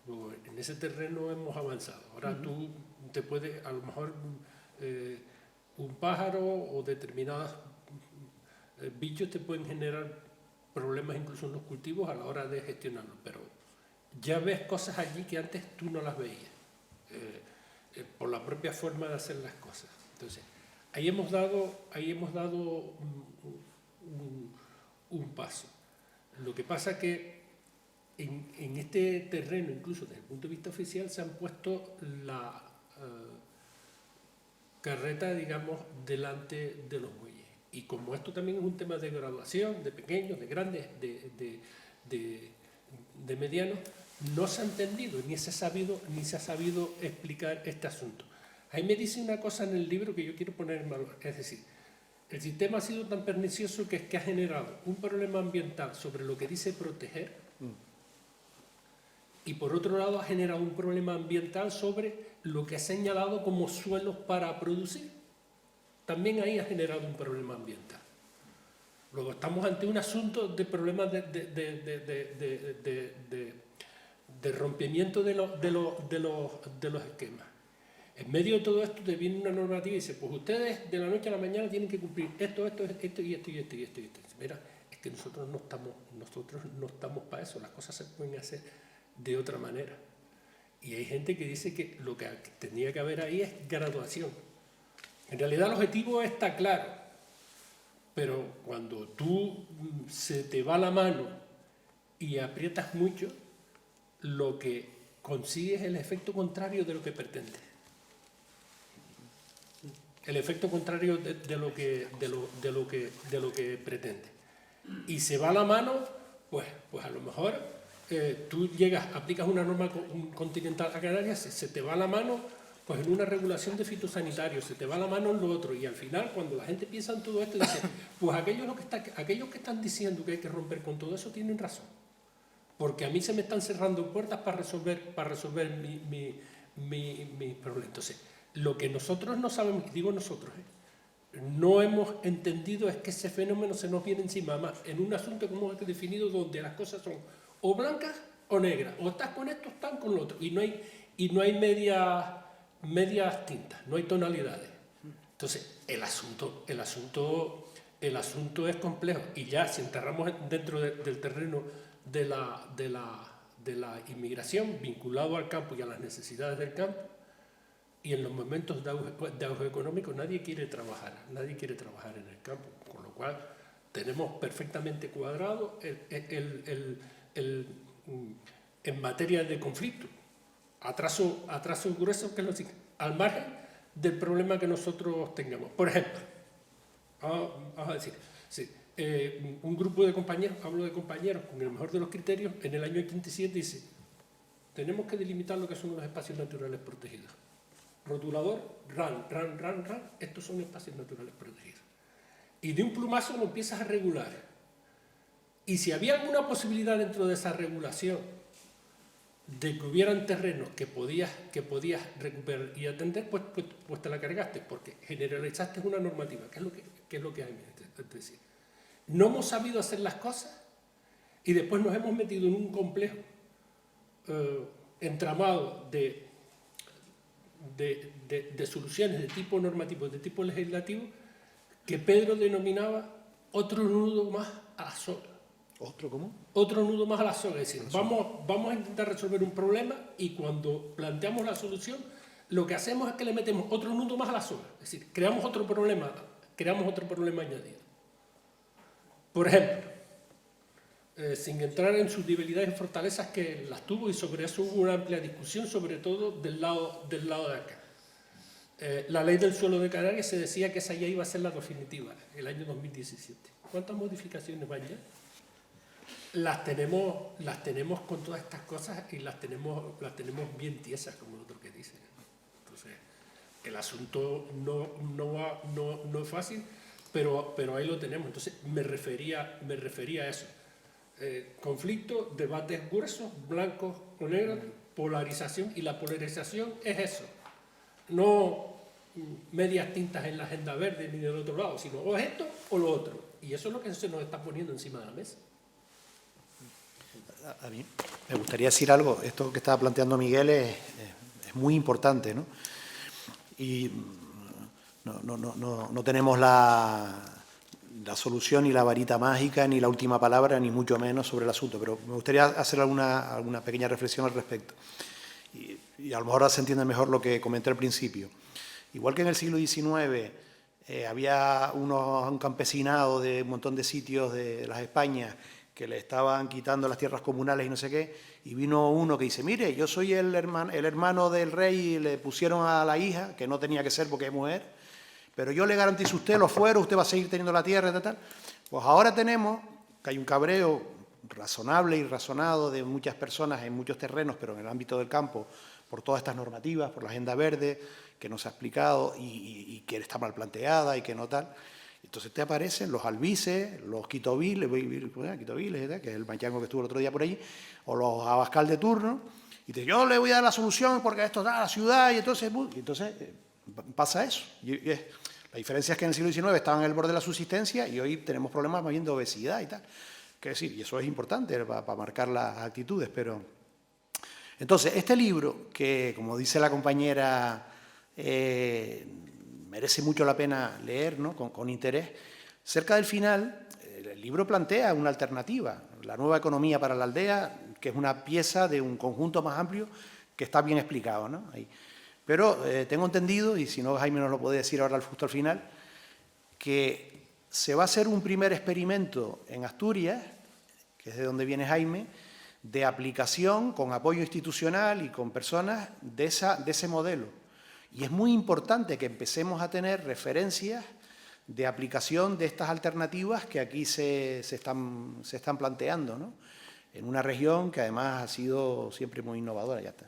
Luego, en ese terreno hemos avanzado. Ahora tú te puedes, a lo mejor un pájaro o determinados bichos te pueden generar problemas incluso en los cultivos a la hora de gestionarlos, pero ya ves cosas allí que antes tú no las veías, por la propia forma de hacer las cosas. Entonces, ahí hemos dado un paso. Lo que pasa que en este terreno, incluso desde el punto de vista oficial, se han puesto la carreta, digamos, delante de los bueyes. Y como esto también es un tema de graduación, de pequeños, de grandes, de medianos, no se ha entendido ni se ha sabido explicar este asunto. Ahí me dice una cosa en el libro que yo quiero poner en valor, es decir, el sistema ha sido tan pernicioso que es que ha generado un problema ambiental sobre lo que dice proteger y por otro lado ha generado un problema ambiental sobre lo que ha señalado como suelos para producir. También ahí ha generado un problema ambiental. Luego estamos ante un asunto de problemas de rompimiento de los esquemas. En medio de todo esto te viene una normativa y dice, pues ustedes de la noche a la mañana tienen que cumplir esto y esto. Mira, es que nosotros no estamos para eso, las cosas se pueden hacer de otra manera. Y hay gente que dice que lo que tenía que haber ahí es graduación. En realidad el objetivo está claro, pero cuando tú se te va la mano y aprietas mucho, lo que consigues es el efecto contrario de lo que pretendes. El efecto contrario de lo que pretende. Y se va la mano, pues a lo mejor tú llegas, aplicas una norma continental a Canarias, se te va la mano pues en una regulación de fitosanitarios, se te va la mano en lo otro, y al final cuando la gente piensa en todo esto dice, pues aquellos que están diciendo que hay que romper con todo eso tienen razón, porque a mí se me están cerrando puertas para resolver mi problema. Entonces, lo que nosotros no sabemos, digo nosotros, no hemos entendido es que ese fenómeno se nos viene encima, más en un asunto como este definido donde las cosas son o blancas o negras, o estás con esto o estás con lo otro, y no hay medias tintas, no hay tonalidades. Entonces, el asunto es complejo, y ya si enterramos dentro del terreno de la inmigración vinculado al campo y a las necesidades del campo, y en los momentos de auge económico nadie quiere trabajar en el campo, con lo cual tenemos perfectamente cuadrado en materia de conflicto, a trazo grueso, que es lo siguiente, al margen del problema que nosotros tengamos. Por ejemplo, vamos a decir, sí, un grupo de compañeros, hablo de compañeros con el mejor de los criterios, en el año 87 dice, tenemos que delimitar lo que son los espacios naturales protegidos. Rotulador, RAN, estos son espacios naturales protegidos. Y de un plumazo lo empiezas a regular. Y si había alguna posibilidad dentro de esa regulación de que hubieran terrenos que podías recuperar y atender, pues te la cargaste, porque generalizaste una normativa, que es lo que hay. Es decir, no hemos sabido hacer las cosas y después nos hemos metido en un complejo entramado de soluciones de tipo normativo, de tipo legislativo, que Pedro denominaba otro nudo más a la soga. ¿Otro cómo? Otro nudo más a la soga. Es decir, vamos a intentar resolver un problema y cuando planteamos la solución, lo que hacemos es que le metemos otro nudo más a la soga. Es decir, creamos otro problema añadido. Por ejemplo, sin entrar en sus debilidades y fortalezas que las tuvo, y sobre eso hubo una amplia discusión, sobre todo del lado de acá. La ley del suelo de Canarias se decía que esa ya iba a ser la definitiva, el año 2017. ¿Cuántas modificaciones van ya? Las tenemos con todas estas cosas y las tenemos bien tiesas, como el otro que dice. Entonces, el asunto no es fácil, pero ahí lo tenemos. Entonces, me refería a eso. Conflicto, debates gruesos, blancos o negros, polarización, y la polarización es eso. No medias tintas en la agenda verde ni del otro lado, sino o esto o lo otro. Y eso es lo que se nos está poniendo encima de la mesa. A mí me gustaría decir algo. Esto que estaba planteando Miguel es muy importante, ¿no? Y no tenemos la solución, ni la varita mágica, ni la última palabra, ni mucho menos sobre el asunto, pero me gustaría hacer alguna pequeña reflexión al respecto. Y a lo mejor ahora se entiende mejor lo que comenté al principio. Igual que en el siglo XIX había un campesinado de un montón de sitios de las Españas que le estaban quitando las tierras comunales y no sé qué, y vino uno que dice, mire, yo soy el hermano del rey y le pusieron a la hija, que no tenía que ser porque es mujer, pero yo le garantizo a usted los fueros, usted va a seguir teniendo la tierra y tal. Pues ahora tenemos que hay un cabreo razonable y razonado de muchas personas en muchos terrenos, pero en el ámbito del campo, por todas estas normativas, por la agenda verde, que nos ha explicado y que está mal planteada y que no tal. Entonces te aparecen los albices, los quitoviles, que es el manchango que estuvo el otro día por allí, o los abascal de turno, y te yo le voy a dar la solución porque esto da a la ciudad, y entonces pasa eso. La diferencia es que en el siglo XIX estaban en el borde de la subsistencia y hoy tenemos problemas más bien de obesidad y tal. Que decir, y eso es importante para marcar las actitudes, pero... Entonces, este libro, que como dice la compañera, merece mucho la pena leer, ¿no? con interés, cerca del final, el libro plantea una alternativa, la nueva economía para la aldea, que es una pieza de un conjunto más amplio que está bien explicado, ¿no? Ahí. Pero tengo entendido, y si no Jaime nos lo puede decir ahora justo al final, que se va a hacer un primer experimento en Asturias, que es de donde viene Jaime, de aplicación con apoyo institucional y con personas de ese modelo. Y es muy importante que empecemos a tener referencias de aplicación de estas alternativas que aquí se están planteando, ¿no? En una región que además ha sido siempre muy innovadora, ya está,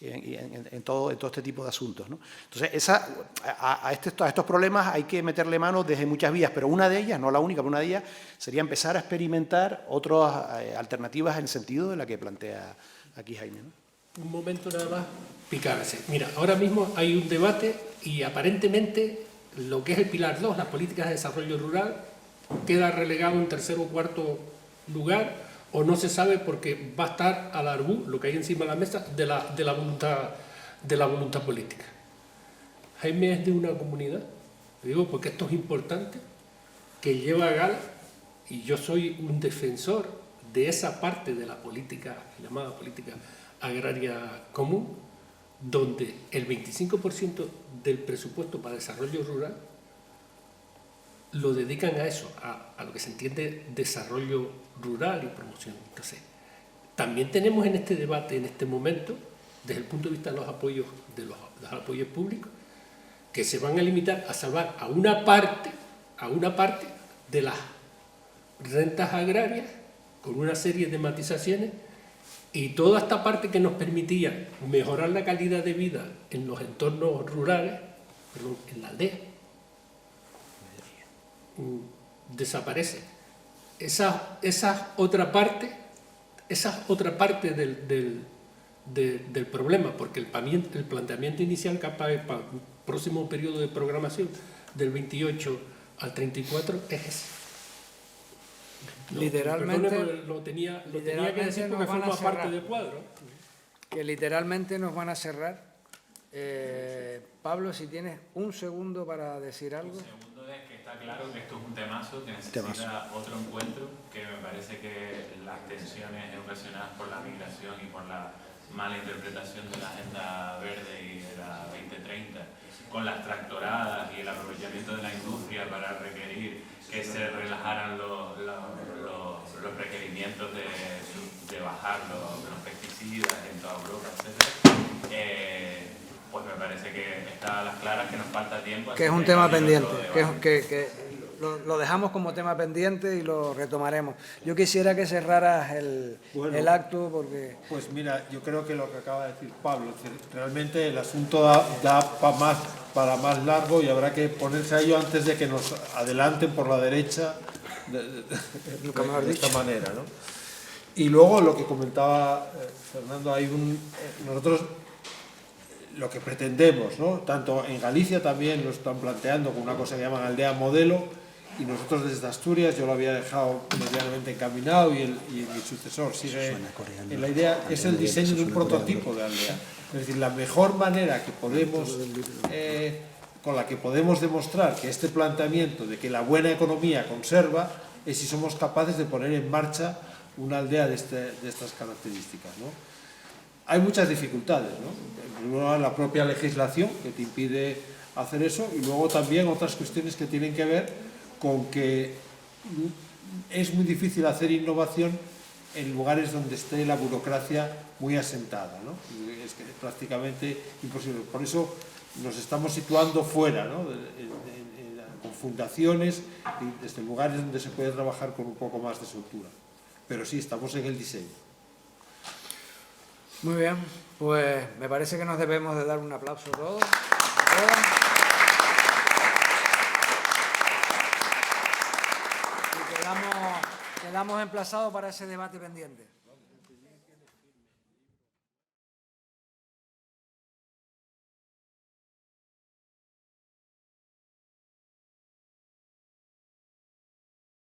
en todo este tipo de asuntos, ¿no? Entonces, a estos problemas hay que meterle mano desde muchas vías, pero una de ellas, no la única, pero una de ellas sería empezar a experimentar otras alternativas en el sentido de la que plantea aquí Jaime, ¿no? Un momento nada más, picarse. Mira, ahora mismo hay un debate y aparentemente lo que es el Pilar 2, las políticas de desarrollo rural, queda relegado en tercer o cuarto lugar, o no se sabe porque va a estar al arbú, lo que hay encima de la mesa, de la voluntad política. Jaime es de una comunidad, le digo porque esto es importante, que lleva a gala, y yo soy un defensor de esa parte de la política, llamada política agraria común, donde el 25% del presupuesto para desarrollo rural lo dedican a eso, a lo que se entiende desarrollo rural y promoción. Entonces, también tenemos en este debate, en este momento, desde el punto de vista de los apoyos públicos, que se van a limitar a salvar a una parte de las rentas agrarias, con una serie de matizaciones, y toda esta parte que nos permitía mejorar la calidad de vida en los entornos rurales, en la aldea, desaparece. Esa otra parte del problema, porque el planteamiento inicial para el próximo periodo de programación del 28 al 34 es ese. Literalmente, lo tenía que decir porque forma parte del cuadro. Que literalmente nos van a cerrar. Pablo, si tienes un segundo para decir algo. Un segundo es que está claro que esto es un temazo que necesita otro encuentro, que me parece que las tensiones ocasionadas por la migración y por la mala interpretación de la agenda verde y de la 2030, con las tractoradas y el aprovechamiento de la industria para requerir que se relajaran los requerimientos de bajar los pesticidas en toda Europa, etc. Pues me parece que está a las claras que nos falta tiempo. Que es un tema pendiente, que lo dejamos como tema pendiente y lo retomaremos. Yo quisiera que cerraras el acto porque... Pues mira, yo creo que lo que acaba de decir Pablo, realmente el asunto da para más largo y habrá que ponerse a ello antes de que nos adelanten por la derecha de esta manera, ¿no? Y luego lo que comentaba Fernando, nosotros lo que pretendemos, ¿no? Tanto en Galicia también lo están planteando con una cosa que llaman aldea modelo, y nosotros desde Asturias, yo lo había dejado medianamente encaminado y mi sucesor sigue en la idea, es el diseño de un prototipo de aldea. Es decir, la mejor manera que podemos, con la que podemos demostrar que este planteamiento de que la buena economía conserva es si somos capaces de poner en marcha una aldea de estas características, ¿no? Hay muchas dificultades, ¿no? Primero, la propia legislación que te impide hacer eso, y luego también otras cuestiones que tienen que ver con que es muy difícil hacer innovación en lugares donde esté la burocracia muy asentada, ¿no? Es que es prácticamente imposible. Por eso nos estamos situando fuera, ¿no? Con fundaciones y desde lugares donde se puede trabajar con un poco más de soltura. Pero sí, estamos en el diseño. Muy bien, pues me parece que nos debemos de dar un aplauso a todos. Y quedamos emplazados para ese debate pendiente.